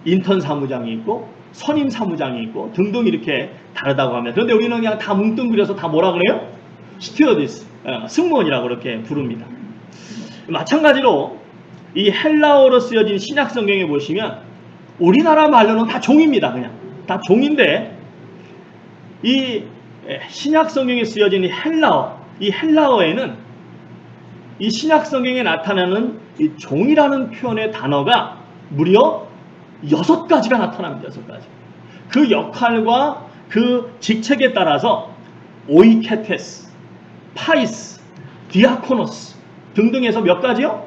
인턴 사무장이 있고 선임 사무장이 있고 등등 이렇게 다르다고 합니다. 그런데 우리는 그냥 다 뭉뚱그려서 다 뭐라 그래요? 스튜어디스, 승무원이라고 그렇게 부릅니다. 마찬가지로 이 헬라어로 쓰여진 신약 성경에 보시면 우리나라 말로는 다 종입니다. 그냥 다 종인데 이 신약 성경에 쓰여진 이 헬라어에는 이 신약 성경에 나타나는 이 종이라는 표현의 단어가 무려 6가지가 나타납니다. 6가지. 그 역할과 그 직책에 따라서 오이케테스, 파이스, 디아코노스 등등해서 몇 가지요?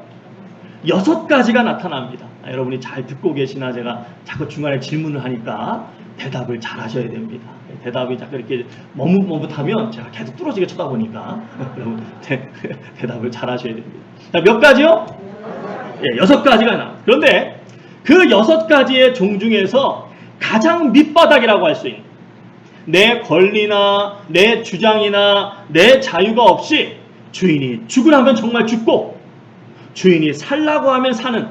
6가지가 나타납니다. 여러분이 잘 듣고 계시나 제가 자꾸 중간에 질문을 하니까 대답을 잘 하셔야 됩니다. 대답이 자꾸 이렇게 머뭇머뭇하면 제가 계속 뚫어지게 쳐다보니까 여러분 대답을 잘 하셔야 됩니다. 자, 몇 가지요? 예, 6가지가 나옵니다. 그런데 그 6가지의 종 중에서 가장 밑바닥이라고 할 수 있는, 내 권리나 내 주장이나 내 자유가 없이 주인이 죽으라면 정말 죽고 주인이 살라고 하면 사는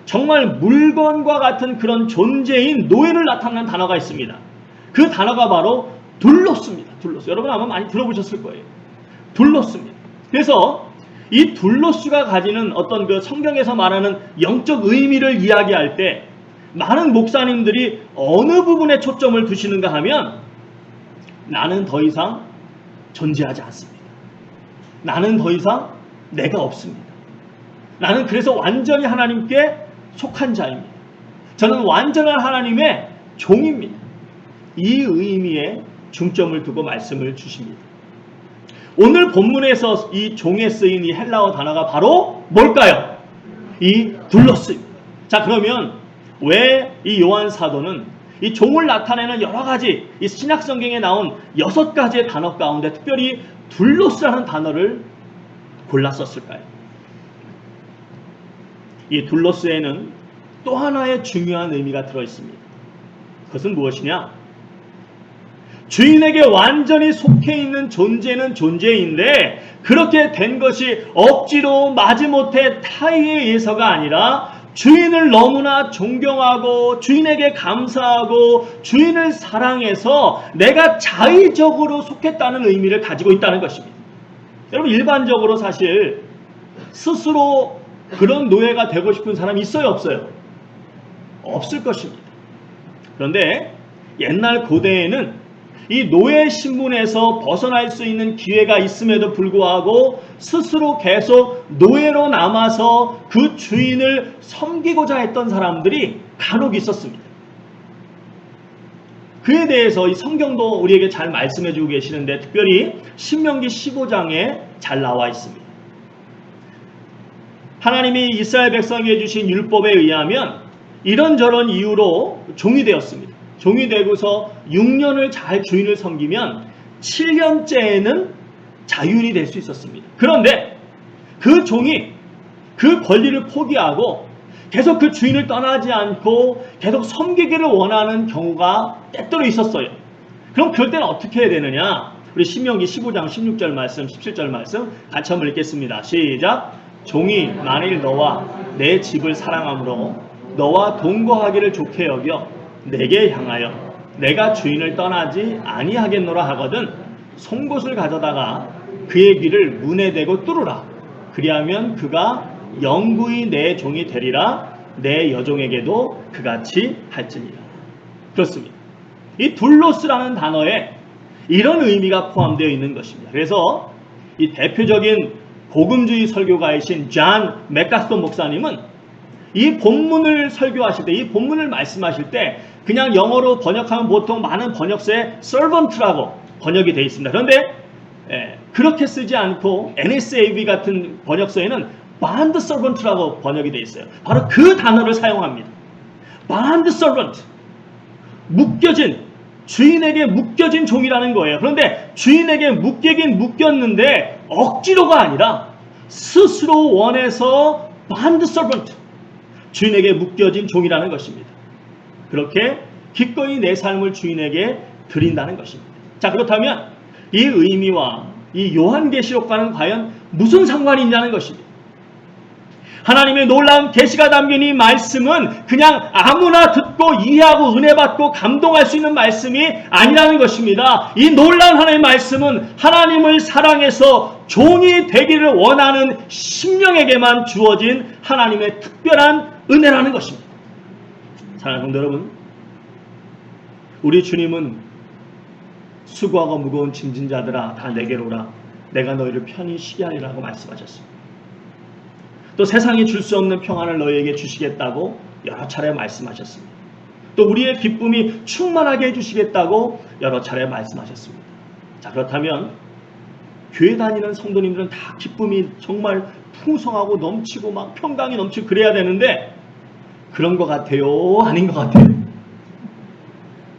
정말 물건과 같은 그런 존재인 노예를 나타내는 단어가 있습니다. 그 단어가 바로 둘로스입니다. 둘로스. 여러분 아마 많이 들어보셨을 거예요. 둘로스입니다. 그래서 이 둘로스가 가지는 어떤 그 성경에서 말하는 영적 의미를 이야기할 때 많은 목사님들이 어느 부분에 초점을 두시는가 하면 나는 더 이상 존재하지 않습니다. 나는 더 이상 내가 없습니다. 나는 그래서 완전히 하나님께 속한 자입니다. 저는 완전한 하나님의 종입니다. 이 의미에 중점을 두고 말씀을 주십니다. 오늘 본문에서 이 종에 쓰인 이 헬라어 단어가 바로 뭘까요? 이 둘로스입니다. 자, 그러면 왜 이 요한 사도는 이 종을 나타내는 여러 가지 이 신약 성경에 나온 6가지의 단어 가운데 특별히 둘로스라는 단어를 골라 썼을까요? 이 둘로스에는 또 하나의 중요한 의미가 들어 있습니다. 그것은 무엇이냐? 주인에게 완전히 속해 있는 존재는 존재인데 그렇게 된 것이 억지로 마지못해 타의에 의해서가 아니라 주인을 너무나 존경하고 주인에게 감사하고 주인을 사랑해서 내가 자의적으로 속했다는 의미를 가지고 있다는 것입니다. 여러분 일반적으로 사실 스스로 그런 노예가 되고 싶은 사람이 있어요, 없어요? 없을 것입니다. 그런데 옛날 고대에는 이 노예 신분에서 벗어날 수 있는 기회가 있음에도 불구하고 스스로 계속 노예로 남아서 그 주인을 섬기고자 했던 사람들이 간혹 있었습니다. 그에 대해서 이 성경도 우리에게 잘 말씀해 주고 계시는데 특별히 신명기 15장에 잘 나와 있습니다. 하나님이 이스라엘 백성에게 주신 율법에 의하면 이런저런 이유로 종이 되었습니다. 종이 되고서 6년을 잘 주인을 섬기면 7년째에는 자유인이 될 수 있었습니다. 그런데 그 종이 그 권리를 포기하고 계속 그 주인을 떠나지 않고 계속 섬기기를 원하는 경우가 때때로 있었어요. 그럼 그럴 때는 어떻게 해야 되느냐? 우리 신명기 15장 16절 말씀, 17절 말씀 같이 한번 읽겠습니다. 시작! 종이 만일 너와 내 집을 사랑함으로 너와 동거하기를 좋게 여겨 내게 향하여 내가 주인을 떠나지 아니하겠노라 하거든 송곳을 가져다가 그의 귀를 문에 대고 뚫으라. 그리하면 그가 영구히 내 종이 되리라. 내 여종에게도 그같이 할지니라. 그렇습니다. 이 둘로스라는 단어에 이런 의미가 포함되어 있는 것입니다. 그래서 이 대표적인 복음주의 설교가이신 존 맥가스톤 목사님은 이 본문을 설교하실 때, 이 본문을 말씀하실 때 그냥 영어로 번역하면 보통 많은 번역서에 servant라고 번역이 되어 있습니다. 그런데 그렇게 쓰지 않고 NSAB 같은 번역서에는 bond servant라고 번역이 되어 있어요. 바로 그 단어를 사용합니다. bond servant, 묶여진, 주인에게 묶여진 종이라는 거예요. 그런데 주인에게 묶이긴 묶였는데 억지로가 아니라 스스로 원해서 bond servant, 주인에게 묶여진 종이라는 것입니다. 그렇게 기꺼이 내 삶을 주인에게 드린다는 것입니다. 자, 그렇다면 이 의미와 이 요한계시록과는 과연 무슨 상관이 있냐는 것입니다. 하나님의 놀라운 계시가 담긴 이 말씀은 그냥 아무나 듣고 이해하고 은혜 받고 감동할 수 있는 말씀이 아니라는 것입니다. 이 놀라운 하나님의 말씀은 하나님을 사랑해서 종이 되기를 원하는 심령에게만 주어진 하나님의 특별한 은혜라는 것입니다. 사랑하는 성도 여러분, 우리 주님은 수고하고 무거운 짐진 자들아 다 내게로 오라. 내가 너희를 편히 쉬게 하리라고 말씀하셨습니다. 또 세상이 줄 수 없는 평안을 너희에게 주시겠다고 여러 차례 말씀하셨습니다. 또 우리의 기쁨이 충만하게 해주시겠다고 여러 차례 말씀하셨습니다. 자, 그렇다면 교회 다니는 성도님들은 다 기쁨이 정말 풍성하고 넘치고 막 평강이 넘치고 그래야 되는데 그런 것 같아요? 아닌 것 같아요?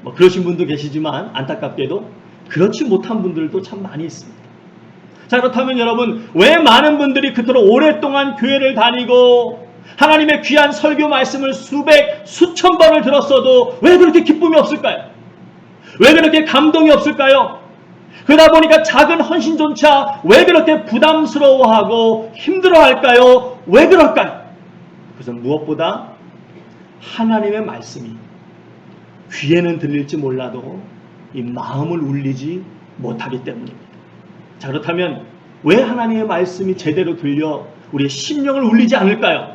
뭐 그러신 분도 계시지만 안타깝게도 그렇지 못한 분들도 참 많이 있습니다. 자, 그렇다면 여러분, 왜 많은 분들이 그토록 오랫동안 교회를 다니고 하나님의 귀한 설교 말씀을 수천 번을 들었어도 왜 그렇게 기쁨이 없을까요? 왜 그렇게 감동이 없을까요? 그러다 보니까 작은 헌신조차 왜 그렇게 부담스러워하고 힘들어할까요? 왜 그럴까요? 그것은 무엇보다 하나님의 말씀이 귀에는 들릴지 몰라도 이 마음을 울리지 못하기 때문입니다. 자, 그렇다면 왜 하나님의 말씀이 제대로 들려 우리의 심령을 울리지 않을까요?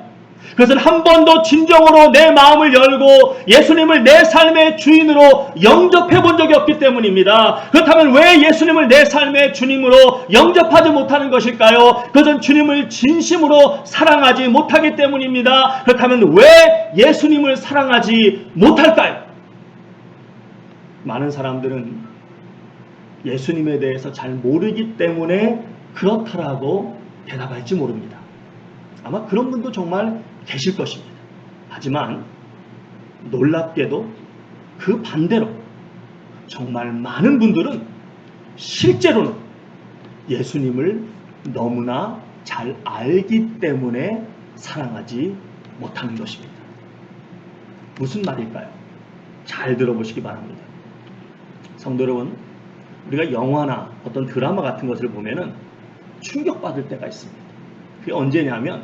그것은 한 번도 진정으로 내 마음을 열고 예수님을 내 삶의 주인으로 영접해 본 적이 없기 때문입니다. 그렇다면 왜 예수님을 내 삶의 주님으로 영접하지 못하는 것일까요? 그것은 주님을 진심으로 사랑하지 못하기 때문입니다. 그렇다면 왜 예수님을 사랑하지 못할까요? 많은 사람들은 예수님에 대해서 잘 모르기 때문에 그렇다라고 대답할지 모릅니다. 아마 그런 분도 정말 계실 것입니다. 하지만 놀랍게도 그 반대로 정말 많은 분들은 실제로는 예수님을 너무나 잘 알기 때문에 사랑하지 못하는 것입니다. 무슨 말일까요? 잘 들어보시기 바랍니다. 성도 여러분, 우리가 영화나 어떤 드라마 같은 것을 보면은 충격받을 때가 있습니다. 그게 언제냐면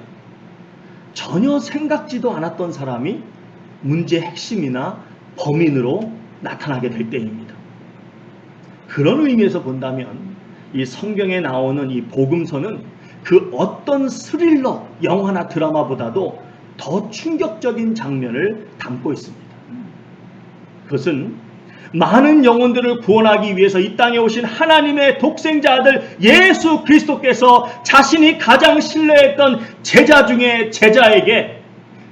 전혀 생각지도 않았던 사람이 문제의 핵심이나 범인으로 나타나게 될 때입니다. 그런 의미에서 본다면 이 성경에 나오는 이 복음서는 그 어떤 스릴러 영화나 드라마보다도 더 충격적인 장면을 담고 있습니다. 그것은 많은 영혼들을 구원하기 위해서 이 땅에 오신 하나님의 독생자 아들 예수 그리스도께서 자신이 가장 신뢰했던 제자 중에 제자에게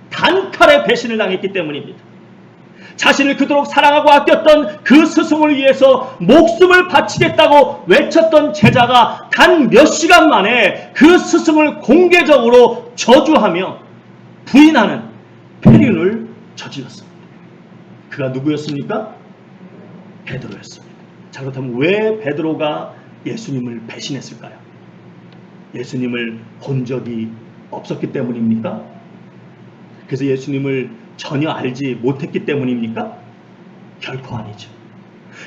단칼에 배신을 당했기 때문입니다. 자신을 그토록 사랑하고 아꼈던 그 스승을 위해서 목숨을 바치겠다고 외쳤던 제자가 단 몇 시간 만에 그 스승을 공개적으로 저주하며 부인하는 폐륜을 저질렀습니다. 그가 누구였습니까? 베드로였습니다. 자, 그렇다면 왜 베드로가 예수님을 배신했을까요? 예수님을 본 적이 없었기 때문입니까? 그래서 예수님을 전혀 알지 못했기 때문입니까? 결코 아니죠.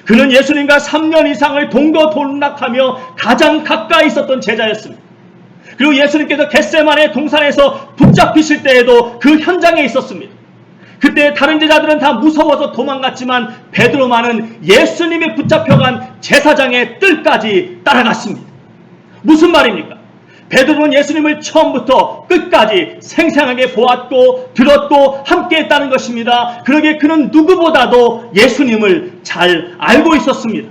그는 예수님과 3년 이상을 동거동락하며 가장 가까이 있었던 제자였습니다. 그리고 예수님께서 겟세마네 동산에서 붙잡히실 때에도 그 현장에 있었습니다. 그때 다른 제자들은 다 무서워서 도망갔지만 베드로만은 예수님이 붙잡혀간 제사장의 뜰까지 따라갔습니다. 무슨 말입니까? 베드로는 예수님을 처음부터 끝까지 생생하게 보았고 들었고 함께했다는 것입니다. 그러기에 그는 누구보다도 예수님을 잘 알고 있었습니다.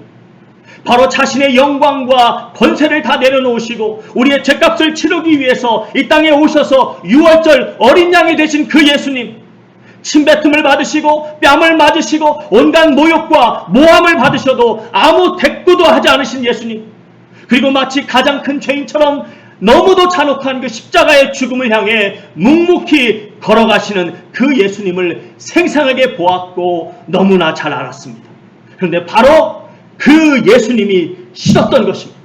바로 자신의 영광과 권세를 다 내려놓으시고 우리의 죄값을 치르기 위해서 이 땅에 오셔서 유월절 어린 양이 되신 그 예수님, 침뱉음을 받으시고 뺨을 맞으시고 온갖 모욕과 모함을 받으셔도 아무 대꾸도 하지 않으신 예수님, 그리고 마치 가장 큰 죄인처럼 너무도 잔혹한 그 십자가의 죽음을 향해 묵묵히 걸어가시는 그 예수님을 생생하게 보았고 너무나 잘 알았습니다. 그런데 바로 그 예수님이 싫었던 것입니다.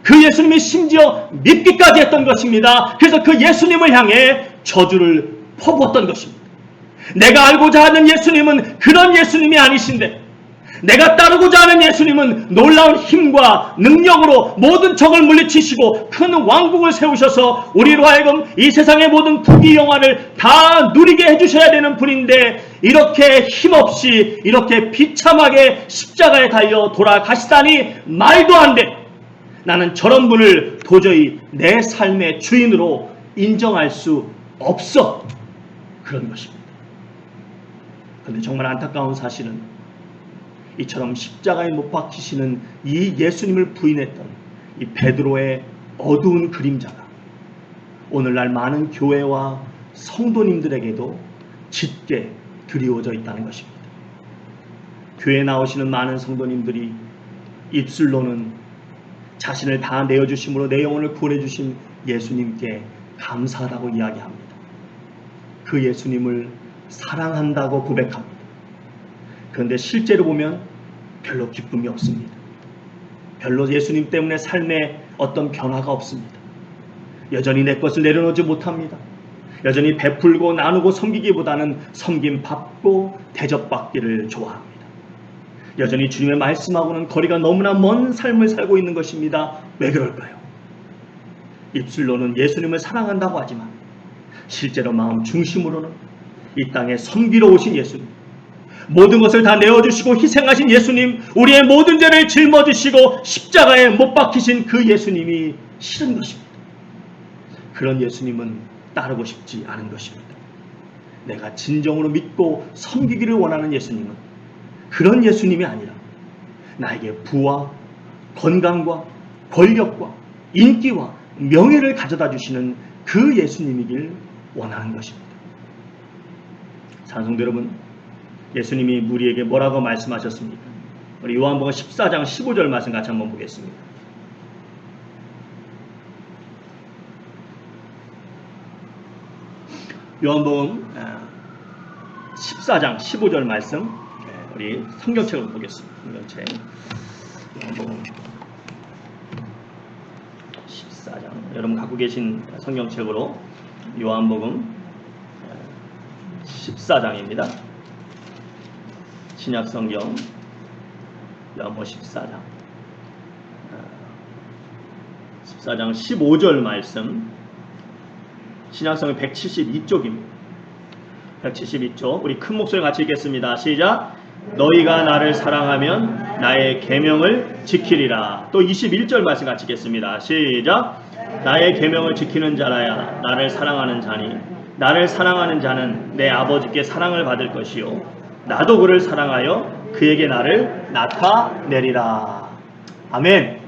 그 예수님이 심지어 믿기까지 했던 것입니다. 그래서 그 예수님을 향해 저주를 퍼부었던 것입니다. 내가 알고자 하는 예수님은 그런 예수님이 아니신데, 내가 따르고자 하는 예수님은 놀라운 힘과 능력으로 모든 적을 물리치시고 큰 왕국을 세우셔서 우리로 하여금 이 세상의 모든 부귀 영화를 다 누리게 해주셔야 되는 분인데, 이렇게 힘없이 이렇게 비참하게 십자가에 달려 돌아가시다니 말도 안 돼. 나는 저런 분을 도저히 내 삶의 주인으로 인정할 수 없어. 그런 것입니다. 그런데 정말 안타까운 사실은 이처럼 십자가에 못 박히시는 이 예수님을 부인했던 이 베드로의 어두운 그림자가 오늘날 많은 교회와 성도님들에게도 짙게 드리워져 있다는 것입니다. 교회에 나오시는 많은 성도님들이 입술로는 자신을 다 내어주심으로 내 영혼을 구원해 주신 예수님께 감사하다고 이야기합니다. 그 예수님을 사랑한다고 고백합니다. 그런데 실제로 보면 별로 기쁨이 없습니다. 별로 예수님 때문에 삶에 어떤 변화가 없습니다. 여전히 내 것을 내려놓지 못합니다. 여전히 베풀고 나누고 섬기기보다는 섬김 받고 대접받기를 좋아합니다. 여전히 주님의 말씀하고는 거리가 너무나 먼 삶을 살고 있는 것입니다. 왜 그럴까요? 입술로는 예수님을 사랑한다고 하지만 실제로 마음 중심으로는 이 땅에 섬기러 오신 예수님, 모든 것을 다 내어주시고 희생하신 예수님, 우리의 모든 죄를 짊어지시고 십자가에 못 박히신 그 예수님이 싫은 것입니다. 그런 예수님은 따르고 싶지 않은 것입니다. 내가 진정으로 믿고 섬기기를 원하는 예수님은 그런 예수님이 아니라 나에게 부와 건강과 권력과 인기와 명예를 가져다 주시는 그 예수님이길 원하는 것입니다. 찬송도 여러분, 예수님이 우리에게 뭐라고 말씀하셨습니까? 우리 요한복음 14장 15절 말씀 같이 한번 보겠습니다. 요한복음 14장 15절 말씀, 우리 성경책으로 보겠습니다. 성경책 요한복음 14장, 여러분 갖고 계신 성경책으로 요한복음 14장입니다. 신약성경 요한복음 14장 15절 말씀, 신약성경 172쪽입니다. 172쪽, 우리 큰 목소리 같이 읽겠습니다. 시작. 너희가 나를 사랑하면 나의 계명을 지키리라. 또 21절 말씀 같이 읽겠습니다. 시작. 나의 계명을 지키는 자라야 나를 사랑하는 자니 나를 사랑하는 자는 내 아버지께 사랑을 받을 것이요 나도 그를 사랑하여 그에게 나를 나타내리라. 아멘.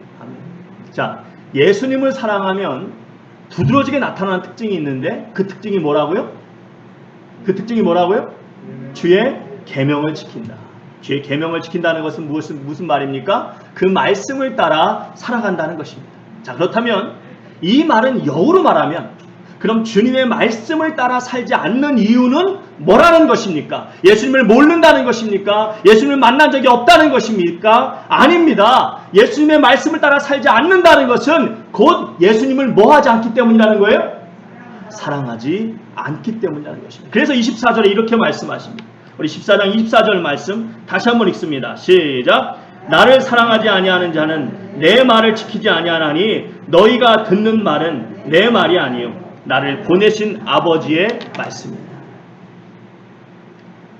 자, 예수님을 사랑하면 두드러지게 나타나는 특징이 있는데 그 특징이 뭐라고요? 그 특징이 뭐라고요? 주의 계명을 지킨다. 주의 계명을 지킨다는 것은 무슨 말입니까? 그 말씀을 따라 살아간다는 것입니다. 자, 그렇다면 이 말은 역으로 말하면 그럼 주님의 말씀을 따라 살지 않는 이유는 뭐라는 것입니까? 예수님을 모른다는 것입니까? 예수님을 만난 적이 없다는 것입니까? 아닙니다. 예수님의 말씀을 따라 살지 않는다는 것은 곧 예수님을 뭐하지 않기 때문이라는 거예요? 사랑하지 않기 때문이라는 것입니다. 그래서 24절에 이렇게 말씀하십니다. 우리 14장 24절 말씀 다시 한번 읽습니다. 시작. 나를 사랑하지 아니하는 자는 내 말을 지키지 아니하나니 너희가 듣는 말은 내 말이 아니요 나를 보내신 아버지의 말씀입니다.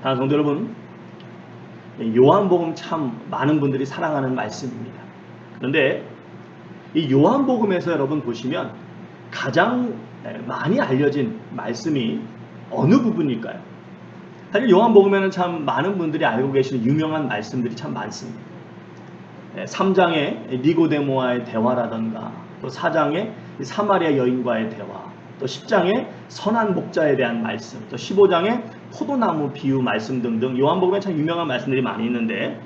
다른 성도 여러분, 요한복음 참 많은 분들이 사랑하는 말씀입니다. 그런데 이 요한복음에서 여러분 보시면 가장 많이 알려진 말씀이 어느 부분일까요? 사실 요한복음에는 참 많은 분들이 알고 계시는 유명한 말씀들이 참 많습니다. 3장의 니고데모와의 대화라던가, 또 4장의 사마리아 여인과의 대화, 또 10장의 선한 목자에 대한 말씀, 또 15장의 포도나무 비유 말씀 등등 요한복음에 참 유명한 말씀들이 많이 있는데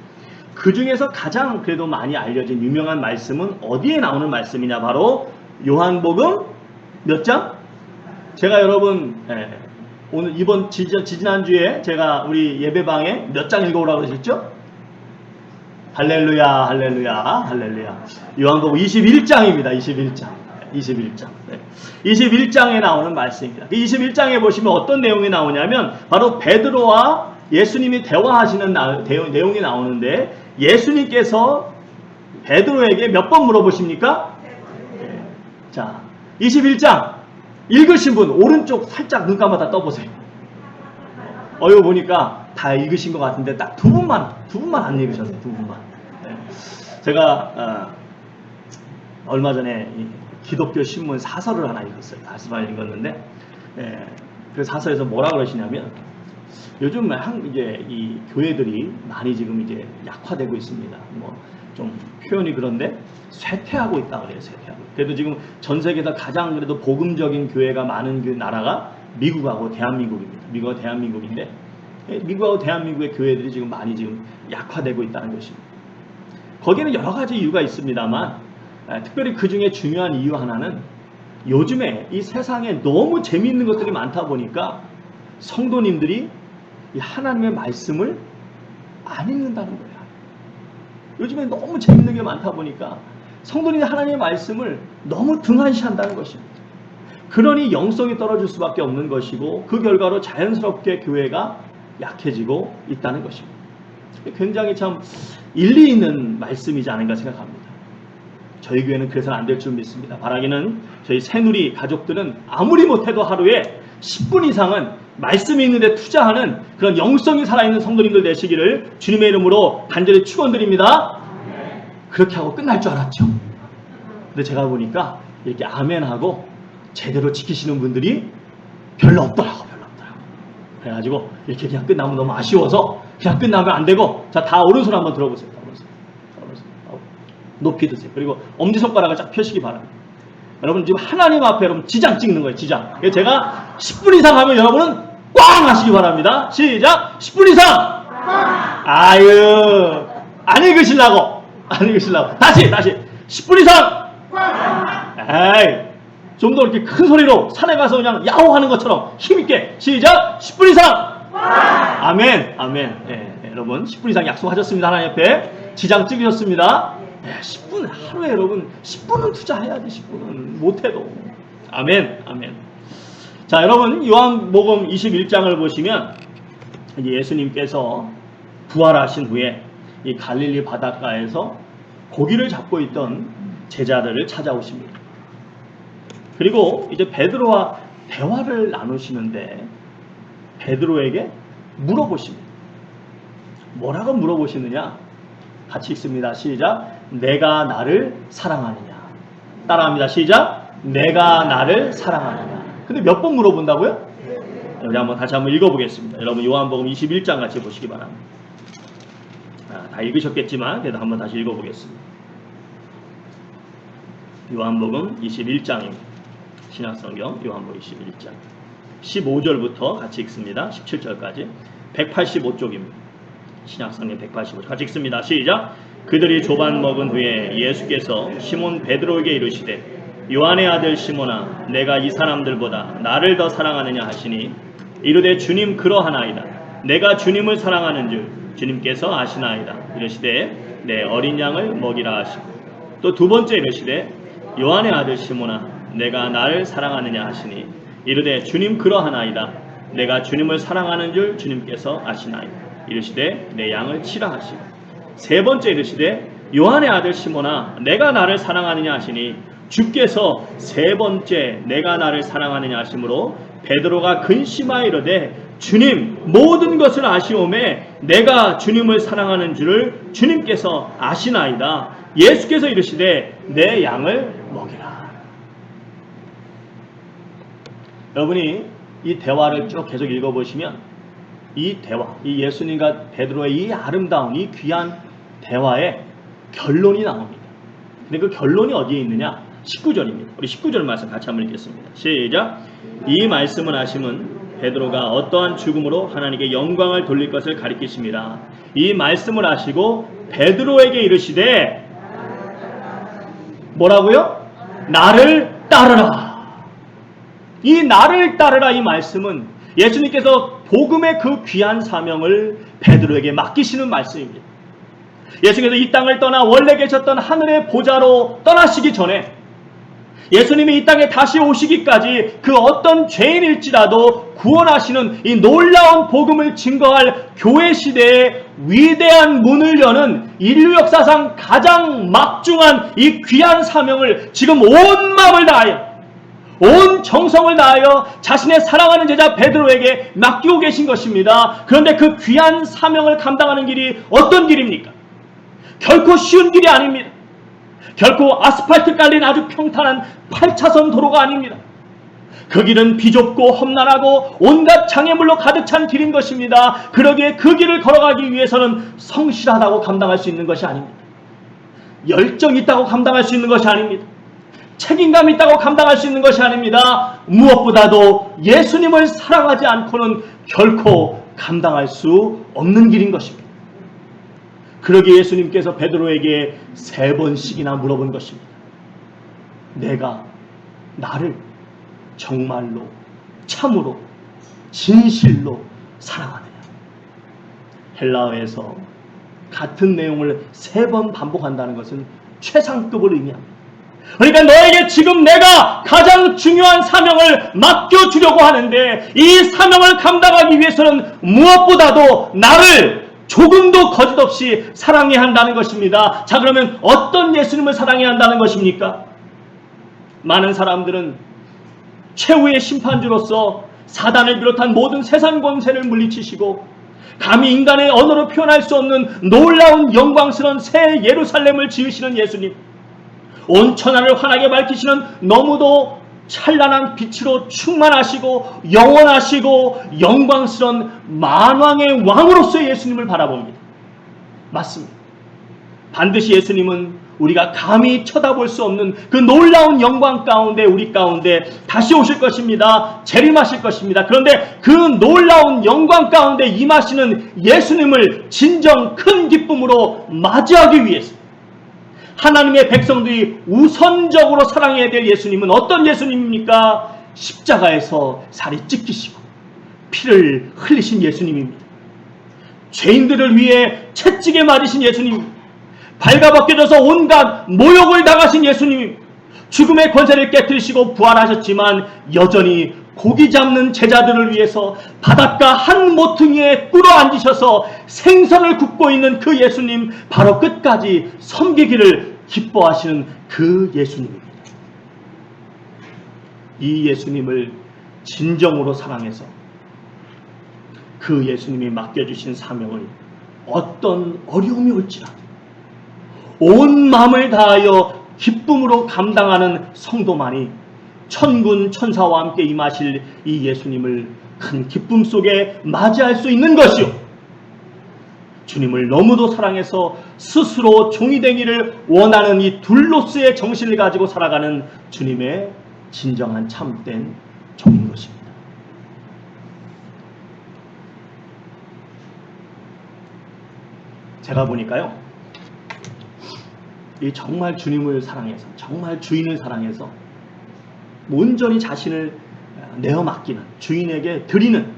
그 중에서 가장 그래도 많이 알려진 유명한 말씀은 어디에 나오는 말씀이냐? 바로 요한복음 몇 장? 제가 여러분 오늘 이번 지지난주에 제가 우리 예배방에 몇 장 읽어오라고 그러셨죠? 할렐루야, 할렐루야, 할렐루야. 요한복음 21장입니다. 21장. 네. 21장에 나오는 말씀입니다. 21장에 보시면 어떤 내용이 나오냐면 바로 베드로와 예수님이 대화하시는 내용이 나오는데 예수님께서 베드로에게 몇 번 물어보십니까? 네. 자, 21장 읽으신 분 오른쪽 살짝 눈 감았다 떠보세요. 이거 보니까 다 읽으신 것 같은데 딱 두 분만 안 읽으셨어요. 두 분만. 네. 제가 얼마 전에 기독교 신문 사설을 하나 읽었어요. 사설을 읽었는데 그 사설에서 뭐라 그러시냐면 요즘 이제 이 교회들이 많이 지금 이제 약화되고 있습니다. 뭐 좀 표현이 그런데 쇠퇴하고 있다 그래요. 쇠퇴하고. 그래도 지금 전 세계에서 가장 그래도 복음적인 교회가 많은 그 나라가 미국하고 대한민국입니다. 미국하고 대한민국인데 미국하고 대한민국의 교회들이 지금 많이 지금 약화되고 있다는 것입니다. 거기에는 여러 가지 이유가 있습니다만 특별히 그 중에 중요한 이유 하나는 요즘에 이 세상에 너무 재미있는 것들이 많다 보니까 성도님들이 이 하나님의 말씀을 안 읽는다는 거야. 요즘에 너무 재밌는 게 많다 보니까 성도님이 하나님의 말씀을 너무 등한시한다는 것입니다. 그러니 영성이 떨어질 수밖에 없는 것이고 그 결과로 자연스럽게 교회가 약해지고 있다는 것입니다. 굉장히 참 일리 있는 말씀이지 않은가 생각합니다. 저희 교회는 그래서는 안 될 줄 믿습니다. 바라기는 저희 새누리 가족들은 아무리 못해도 하루에 10분 이상은 말씀이 있는데 투자하는 그런 영성이 살아있는 성도님들 되시기를 주님의 이름으로 간절히 축원드립니다. 그렇게 하고 끝날 줄 알았죠. 근데 제가 보니까 이렇게 아멘하고 제대로 지키시는 분들이 별로 없더라고. 그래가지고 이렇게 그냥 끝나면 너무 아쉬워서 그냥 끝나면 안 되고, 자, 다 오른손 한번 들어보세요. 오른손. 높이 드세요. 그리고 엄지손가락을 쫙 펴시기 바랍니다. 여러분 지금 하나님 앞에 여러분 지장 찍는 거예요. 지장. 제가 10분 이상 하면 여러분은 꽝 하시기 바랍니다. 시작. 10분 이상. 아유, 안 읽으시려고. 다시 10분 이상. 에이, 좀 더 이렇게 큰 소리로 산에 가서 그냥 야호하는 것처럼 힘있게. 시작. 10분 이상. 아멘. 예, 여러분 10분 이상 약속하셨습니다. 하나님 앞에 지장 찍으셨습니다. 10분, 하루에 여러분 10분은 투자해야지. 10분은 못해도. 아멘. 자, 여러분 요한복음 21장을 보시면 이제 예수님께서 부활하신 후에 이 갈릴리 바닷가에서 고기를 잡고 있던 제자들을 찾아오십니다. 그리고 이제 베드로와 대화를 나누시는데 베드로에게 물어보십니다. 뭐라고 물어보시느냐? 같이 읽습니다. 시작. 내가 나를 사랑하느냐? 따라합니다. 시작. 내가 나를 사랑하느냐? 근데 몇 번 물어본다고요? 우리 다시 한번 읽어보겠습니다. 여러분 요한복음 21장 같이 보시기 바랍니다. 다 읽으셨겠지만 그래도 한번 다시 읽어보겠습니다. 요한복음 21장입니다. 신약성경 요한복음 21장 15절부터 같이 읽습니다. 17절까지 185쪽입니다. 신약성경 185쪽 같이 읽습니다. 시작. 그들이 조반 먹은 후에 예수께서 시몬 베드로에게 이르시되 요한의 아들 시몬아 내가 이 사람들보다 나를 더 사랑하느냐 하시니 이르되 주님 그러하나이다. 내가 주님을 사랑하는 줄 주님께서 아시나이다. 이르시되 내 어린 양을 먹이라 하시고 또 두 번째 이르시되 요한의 아들 시몬아 내가 나를 사랑하느냐 하시니 이르되 주님 그러하나이다. 내가 주님을 사랑하는 줄 주님께서 아시나이다. 이르시되 내 양을 치라 하시고 세 번째 이르시되 요한의 아들 시몬아 내가 나를 사랑하느냐 하시니 주께서 세 번째 내가 나를 사랑하느냐 하심으로 베드로가 근심하여 이르되 주님 모든 것을 아시오매 내가 주님을 사랑하는 줄을 주님께서 아시나이다. 예수께서 이르시되 내 양을 먹이라. 여러분이 이 대화를 쭉 계속 읽어보시면 이 대화, 이 예수님과 베드로의 이 아름다운 이 귀한 대화의 결론이 나옵니다. 근데 그 결론이 어디에 있느냐? 19절입니다. 우리 19절 말씀 같이 한번 읽겠습니다. 시작. 이 말씀을 하심은 베드로가 어떠한 죽음으로 하나님께 영광을 돌릴 것을 가리키십니다. 이 말씀을 하시고 베드로에게 이르시되 뭐라고요? 나를 따르라. 이 나를 따르라 이 말씀은 예수님께서 복음의 그 귀한 사명을 베드로에게 맡기시는 말씀입니다. 예수님께서 이 땅을 떠나 원래 계셨던 하늘의 보좌로 떠나시기 전에 예수님이 이 땅에 다시 오시기까지 그 어떤 죄인일지라도 구원하시는 이 놀라운 복음을 증거할 교회 시대의 위대한 문을 여는 인류 역사상 가장 막중한 이 귀한 사명을 지금 온 마음을 다하여 온 정성을 다하여 자신의 사랑하는 제자 베드로에게 맡기고 계신 것입니다. 그런데 그 귀한 사명을 감당하는 길이 어떤 길입니까? 결코 쉬운 길이 아닙니다. 결코 아스팔트 깔린 아주 평탄한 8차선 도로가 아닙니다. 그 길은 비좁고 험난하고 온갖 장애물로 가득 찬 길인 것입니다. 그러기에 그 길을 걸어가기 위해서는 성실하다고 감당할 수 있는 것이 아닙니다. 열정이 있다고 감당할 수 있는 것이 아닙니다. 책임감이 있다고 감당할 수 있는 것이 아닙니다. 무엇보다도 예수님을 사랑하지 않고는 결코 감당할 수 없는 길인 것입니다. 그러기에 예수님께서 베드로에게 3번씩이나 물어본 것입니다. 내가 나를 정말로 참으로 진실로 사랑하느냐. 헬라어에서 같은 내용을 3번 반복한다는 것은 최상급을 의미합니다. 그러니까 너에게 지금 내가 가장 중요한 사명을 맡겨주려고 하는데, 이 사명을 감당하기 위해서는 무엇보다도 나를 조금도 거짓없이 사랑해야 한다는 것입니다. 자, 그러면 어떤 예수님을 사랑해야 한다는 것입니까? 많은 사람들은 최후의 심판주로서 사단을 비롯한 모든 세상 권세를 물리치시고 감히 인간의 언어로 표현할 수 없는 놀라운 영광스러운 새 예루살렘을 지으시는 예수님, 온 천하를 환하게 밝히시는 너무도 찬란한 빛으로 충만하시고 영원하시고 영광스러운 만왕의 왕으로서의 예수님을 바라봅니다. 맞습니다. 반드시 예수님은 우리가 감히 쳐다볼 수 없는 그 놀라운 영광 가운데, 우리 가운데 다시 오실 것입니다. 재림하실 것입니다. 그런데 그 놀라운 영광 가운데 임하시는 예수님을 진정 큰 기쁨으로 맞이하기 위해서 하나님의 백성들이 우선적으로 사랑해야 될 예수님은 어떤 예수님입니까? 십자가에서 살이 찢기시고 피를 흘리신 예수님입니다. 죄인들을 위해 채찍에 맞으신 예수님, 발가벗겨져서 온갖 모욕을 당하신 예수님, 죽음의 권세를 깨뜨리시고 부활하셨지만 여전히 고기 잡는 제자들을 위해서 바닷가 한 모퉁이에 꿇어앉으셔서 생선을 굽고 있는 그 예수님, 바로 끝까지 섬기기를 기뻐하시는 그 예수님입니다. 이 예수님을 진정으로 사랑해서 그 예수님이 맡겨주신 사명을 어떤 어려움이 올지라도 온 마음을 다하여 기쁨으로 감당하는 성도만이 천군 천사와 함께 임하실 이 예수님을 큰 기쁨 속에 맞이할 수 있는 것이요, 주님을 너무도 사랑해서 스스로 종이 되기를 원하는 이 둘로스의 정신을 가지고 살아가는 주님의 진정한 참된 종인 것입니다. 제가 보니까요, 이 정말 주님을 사랑해서, 정말 주인을 사랑해서 온전히 자신을 내어 맡기는, 주인에게 드리는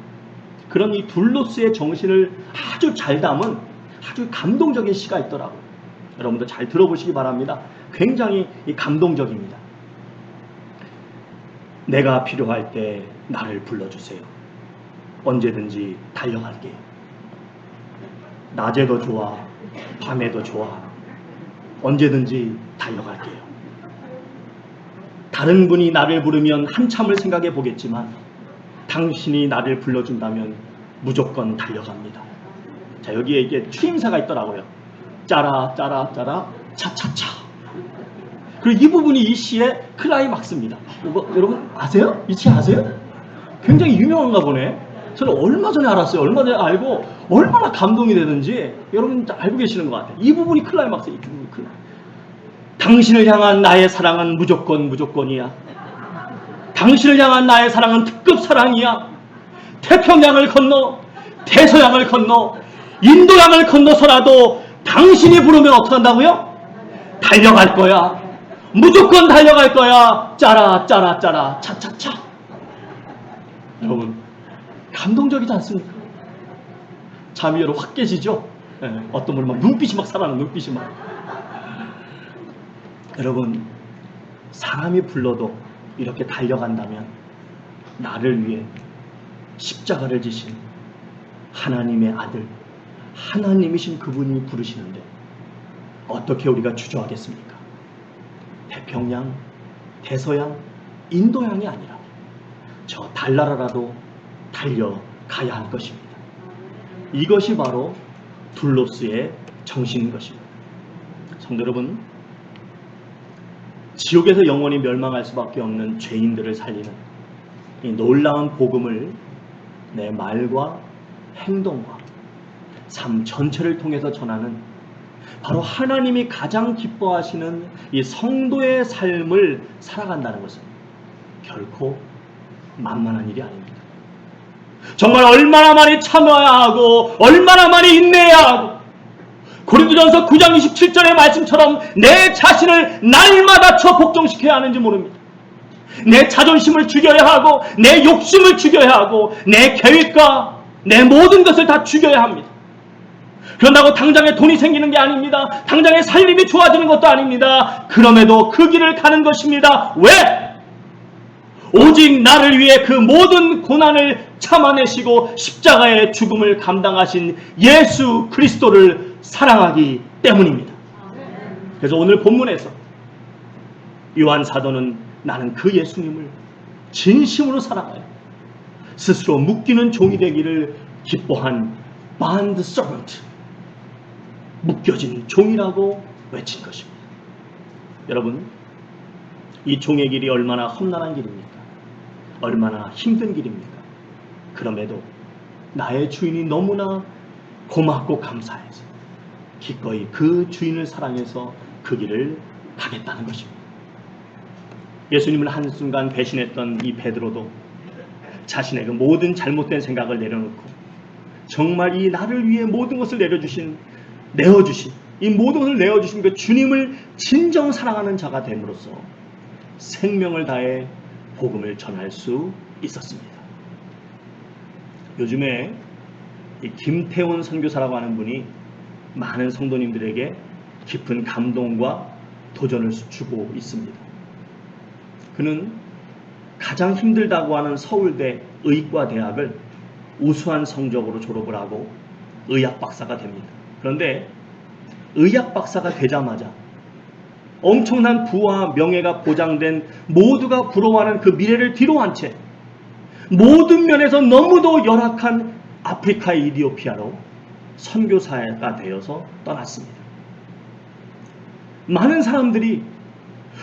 그런 이 둘로스의 정신을 아주 잘 담은 아주 감동적인 시가 있더라고요. 여러분도 잘 들어보시기 바랍니다. 굉장히 감동적입니다. 내가 필요할 때 나를 불러주세요. 언제든지 달려갈게요. 낮에도 좋아, 밤에도 좋아, 언제든지 달려갈게요. 다른 분이 나를 부르면 한참을 생각해 보겠지만 당신이 나를 불러준다면 무조건 달려갑니다. 자, 여기에 이게 추임새가 있더라고요. 짜라 짜라 짜라 차차차. 그리고 이 부분이 이 시의 클라이막스입니다. 여러분 아세요? 이 시 아세요? 굉장히 유명한가 보네. 저는 얼마 전에 알았어요. 얼마 전에 알고 얼마나 감동이 되는지 여러분 알고 계시는 것 같아요. 이 부분이 클라이막스. 당신을 향한 나의 사랑은 무조건이야. 당신을 향한 나의 사랑은 특급 사랑이야. 태평양을 건너, 대서양을 건너, 인도양을 건너서라도 당신이 부르면 어떻게 한다고요? 달려갈 거야. 무조건 달려갈 거야. 짜라 짜라 짜라 차차차. 여러분 감동적이지 않습니까? 잠이 여러분 확 깨지죠? 어떤 분은 막 눈빛이 막 살아나는 눈빛이 막. 여러분 사람이 불러도 이렇게 달려간다면 나를 위해 십자가를 지신 하나님의 아들, 하나님이신 그분이 부르시는데 어떻게 우리가 주저하겠습니까? 태평양, 대서양, 인도양이 아니라 저 달나라라도 달려가야 할 것입니다. 이것이 바로 둘로스의 정신인 것입니다. 성도 여러분, 지옥에서 영원히 멸망할 수밖에 없는 죄인들을 살리는 이 놀라운 복음을 내 말과 행동과 삶 전체를 통해서 전하는 바로 하나님이 가장 기뻐하시는 이 성도의 삶을 살아간다는 것은 결코 만만한 일이 아닙니다. 정말 얼마나 많이 참아야 하고 얼마나 많이 인내해야 하고 고린도전서 9장 27절의 말씀처럼 내 자신을 날마다 복종시켜야 하는지 모릅니다. 내 자존심을 죽여야 하고 내 욕심을 죽여야 하고 내 계획과 내 모든 것을 다 죽여야 합니다. 그런다고 당장에 돈이 생기는 게 아닙니다. 당장에 살림이 좋아지는 것도 아닙니다. 그럼에도 그 길을 가는 것입니다. 왜? 오직 나를 위해 그 모든 고난을 참아내시고 십자가의 죽음을 감당하신 예수 그리스도를 사랑하기 때문입니다. 그래서 오늘 본문에서 요한 사도는 나는 그 예수님을 진심으로 사랑하여 스스로 묶이는 종이 되기를 기뻐한 bound servant, 묶여진 종이라고 외친 것입니다. 여러분, 이 종의 길이 얼마나 험난한 길입니까? 얼마나 힘든 길입니까? 그럼에도 나의 주인이 너무나 고맙고 감사해서 기꺼이 그 주인을 사랑해서 그 길을 가겠다는 것입니다. 예수님을 한순간 배신했던 이 베드로도 자신의 그 모든 잘못된 생각을 내려놓고 정말 이 나를 위해 모든 것을 내어주신 이 모든 것을 내어주신 그 주님을 진정 사랑하는 자가 됨으로써 생명을 다해 복음을 전할 수 있었습니다. 요즘에 이 김태훈 선교사라고 하는 분이 많은 성도님들에게 깊은 감동과 도전을 주고 있습니다. 그는 가장 힘들다고 하는 서울대 의과대학을 우수한 성적으로 졸업을 하고 의학 박사가 됩니다. 그런데 의학 박사가 되자마자 엄청난 부와 명예가 보장된 모두가 부러워하는 그 미래를 뒤로한 채 모든 면에서 너무도 열악한 아프리카의 이디오피아로 선교사가 되어서 떠났습니다. 많은 사람들이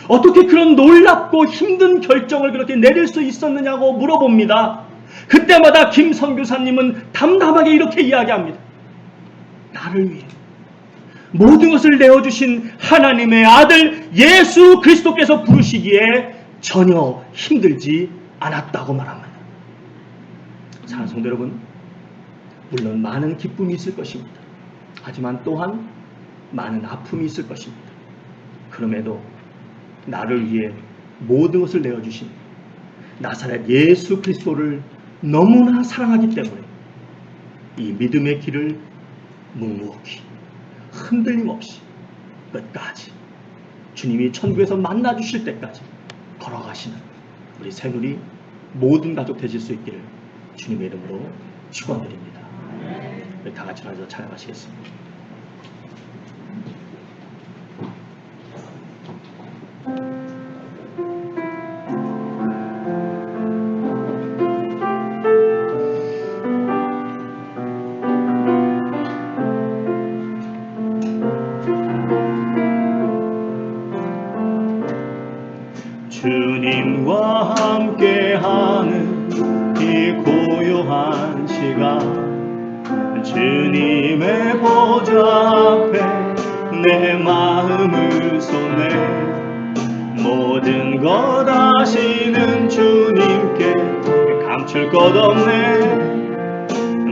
어떻게 그런 놀랍고 힘든 결정을 그렇게 내릴 수 있었느냐고 물어봅니다. 그때마다 김 선교사님은 담담하게 이렇게 이야기합니다. 나를 위해 모든 것을 내어주신 하나님의 아들 예수 그리스도께서 부르시기에 전혀 힘들지 않았다고 말합니다. 사랑하는 성도 여러분, 물론 많은 기쁨이 있을 것입니다. 하지만 또한 많은 아픔이 있을 것입니다. 그럼에도 나를 위해 모든 것을 내어주신 나사렛 예수 그리스도를 너무나 사랑하기 때문에 이 믿음의 길을 묵묵히 흔들림 없이 끝까지 주님이 천국에서 만나주실 때까지 걸어가시는 우리 새누리 모든 가족 되실 수 있기를 주님의 이름으로 축원드립니다. 다 같이 나서 찬양하시겠습니다. 주님과 함께하는 이 고요한 시간 주님의 보좌 앞에 내 마음을 쏟네 모든 것 아시는 주님께 감출 것 없네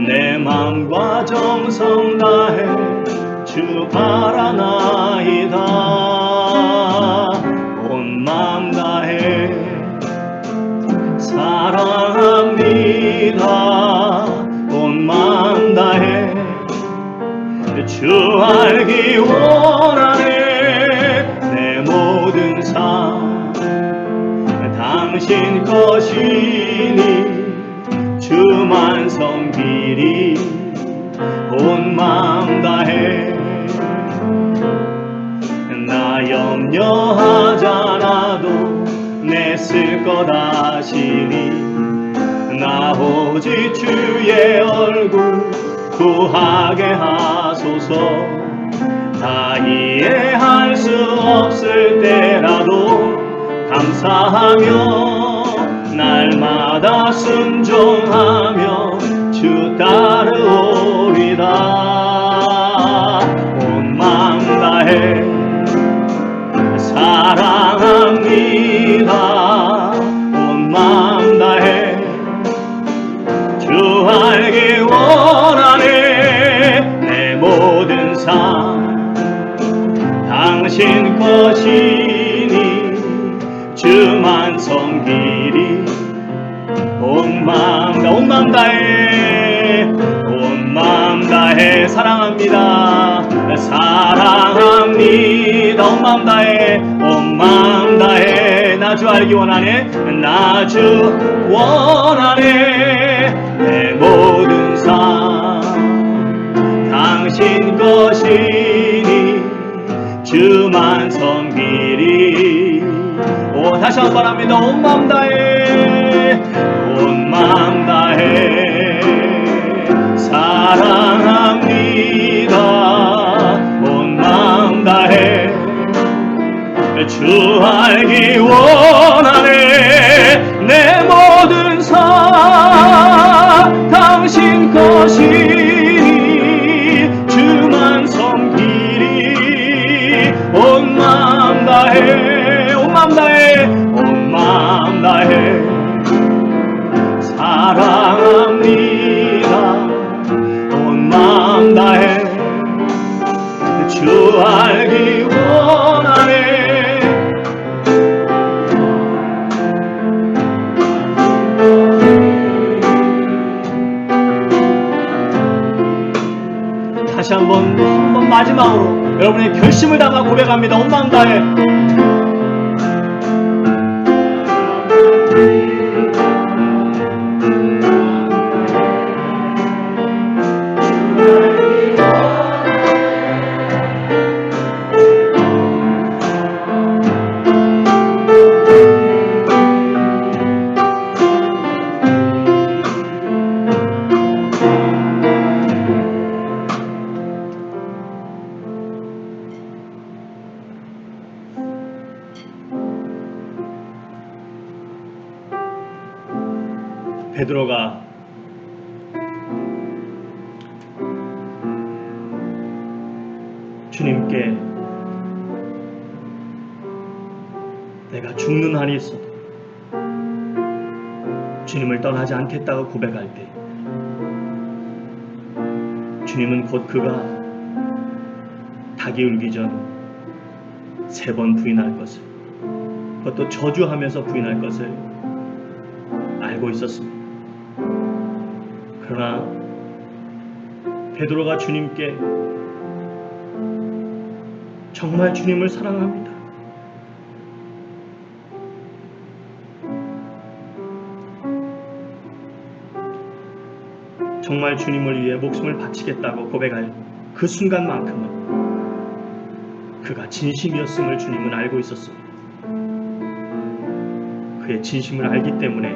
내 마음과 정성 다해 주 바라나이다 온 마음 다해 사랑합니다 온 마음 다해 주 알기 원하네 내 모든 삶 당신 것이니 주만 섬기리 온 마음 다해 나 염려하지 않아도 내 쓸 것 아시니 나 오직 주의 얼굴 구하게 하소서 다 이해할 수 없을 때라도 감사하며 날마다 순종하며 주 따르오리다 온 마음 다해 사랑합니다 온 마음 다해 주 알기 원하네 내 모든 삶 산 당신 것이니 주만 섬기리 온 마음 다해 온 마음 다해 사랑합니다 사랑합니다 온 마음 다해 나 주 알기 원하네 나 주 원하네 내 모든 삶 당신 것이니 주만 섬기리 다시 한번 합니다 온 마음 다해 사랑합니다 온 마음 다해 주 알기 원하네 내 모든 삶 당신 것이니 주만 섬기리 온 마음 다해 온 마음 다해 사랑합니다 온 마음 다해 주 알기 원하네 다시 한번 마지막으로 여러분의 결심을 담아 고백합니다 온 마음 다해 베드로가 주님께 내가 죽는 한이 있어도 주님을 떠나지 않겠다고 고백할 때 주님은 곧 그가 닭이 울기 전 3번 부인할 것을 그것도 저주하면서 부인할 것을 알고 있었습니다. 그러나 베드로가 주님께 정말 주님을 사랑합니다. 정말 주님을 위해 목숨을 바치겠다고 고백할 그 순간만큼은 그가 진심이었음을 주님은 알고 있었습니다. 그의 진심을 알기 때문에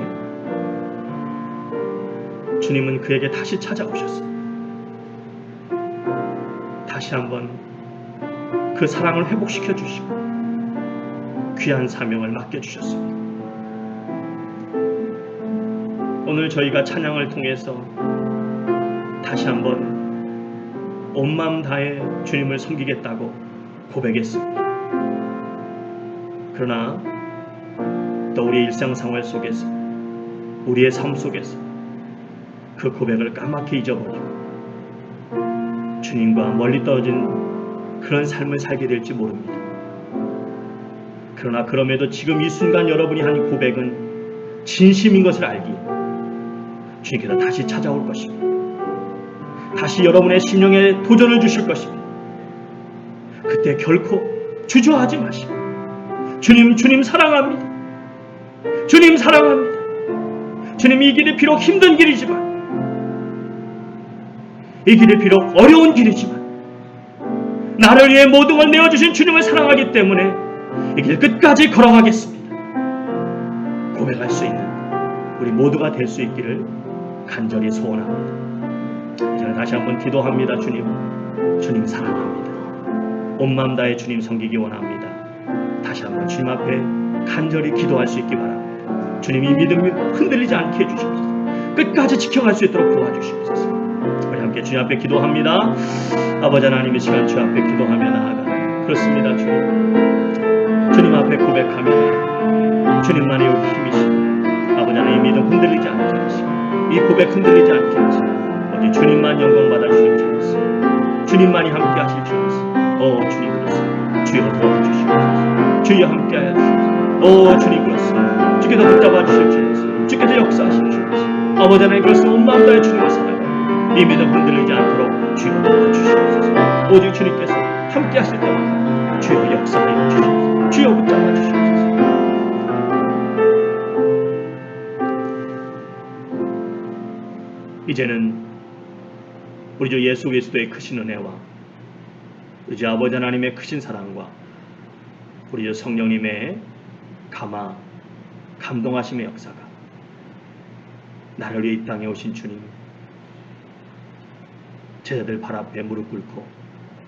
주님은 그에게 다시 찾아오셨습니다. 다시 한번 그 사랑을 회복시켜 주시고 귀한 사명을 맡겨주셨습니다. 오늘 저희가 찬양을 통해서 다시 한번 온 마음 다해 주님을 섬기겠다고 고백했습니다. 그러나 또 우리의 일상생활 속에서 우리의 삶 속에서 그 고백을 까맣게 잊어버리고 주님과 멀리 떨어진 그런 삶을 살게 될지 모릅니다. 그러나 그럼에도 지금 이 순간 여러분이 한 고백은 진심인 것을 알기에 주님께서 다시 찾아올 것입니다. 다시 여러분의 심령에 도전을 주실 것입니다. 그때 결코 주저하지 마시고 주님 사랑합니다. 주님 사랑합니다. 주님 이 길이 비록 힘든 길이지만 이 길이 비록 어려운 길이지만 나를 위해 모든 걸 내어주신 주님을 사랑하기 때문에 이 길 끝까지 걸어가겠습니다. 고백할 수 있는 우리 모두가 될 수 있기를 간절히 소원합니다. 저는 다시 한번 기도합니다. 주님 사랑합니다. 온 마음 다해 주님 섬기기 원합니다. 다시 한번 주님 앞에 간절히 기도할 수 있기 바랍니다. 주님 이 믿음이 흔들리지 않게 해주시옵소서. 끝까지 지켜갈 수 있도록 도와주시옵소서. 우리 함께 주님 앞에 기도합니다. 아버지 하나님 이 시간 주 앞에 기도하며 나아가 그렇습니다. 주님 앞에 고백하며 주님만이 우리 힘이시고 아버지 하나님 이 믿음 흔들리지 않게 하시고 이 고백 흔들리지 않게 하시고 오직 주님만 영광 받아 주시옵소서. 주님만이 함께 하실 줄 알았습니다. 주님 그렇습니다. 주여 도와주시옵소서. 주여 함께 하여 주시옵소서. 주님 그렇습니다. 주께서 붙잡아 주실 줄 알았습니다. 주께서 역사하실 줄 알았습니다. 아버지 하나님 그렇습니다. 온 마음 다해 주님을 사랑하고 이 믿음 흔들리지 않도록 주여 도와주시옵소서. 오직 주님께서 함께 하실 때마다 주여 역사하여 주시옵소서. 주여 붙잡아 주시옵소서. 이제는 우리 주 예수 그리스도의 크신 은혜와 우리 주 아버지 하나님의 크신 사랑과 우리 주 성령님의 감동하심의 역사가 나를 위해 이 땅에 오신 주님, 제자들 발 앞에 무릎 꿇고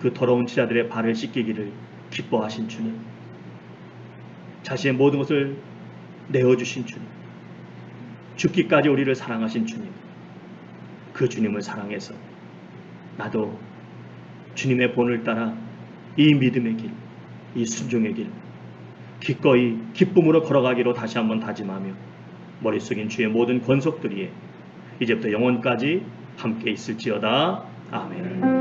그 더러운 제자들의 발을 씻기기를 기뻐하신 주님, 자신의 모든 것을 내어주신 주님, 죽기까지 우리를 사랑하신 주님, 그 주님을 사랑해서 나도 주님의 본을 따라 이 믿음의 길, 이 순종의 길 기꺼이 기쁨으로 걸어가기로 다시 한번 다짐하며 머릿속인 주의 모든 권속들이 이제부터 영원까지 함께 있을지어다. 아멘.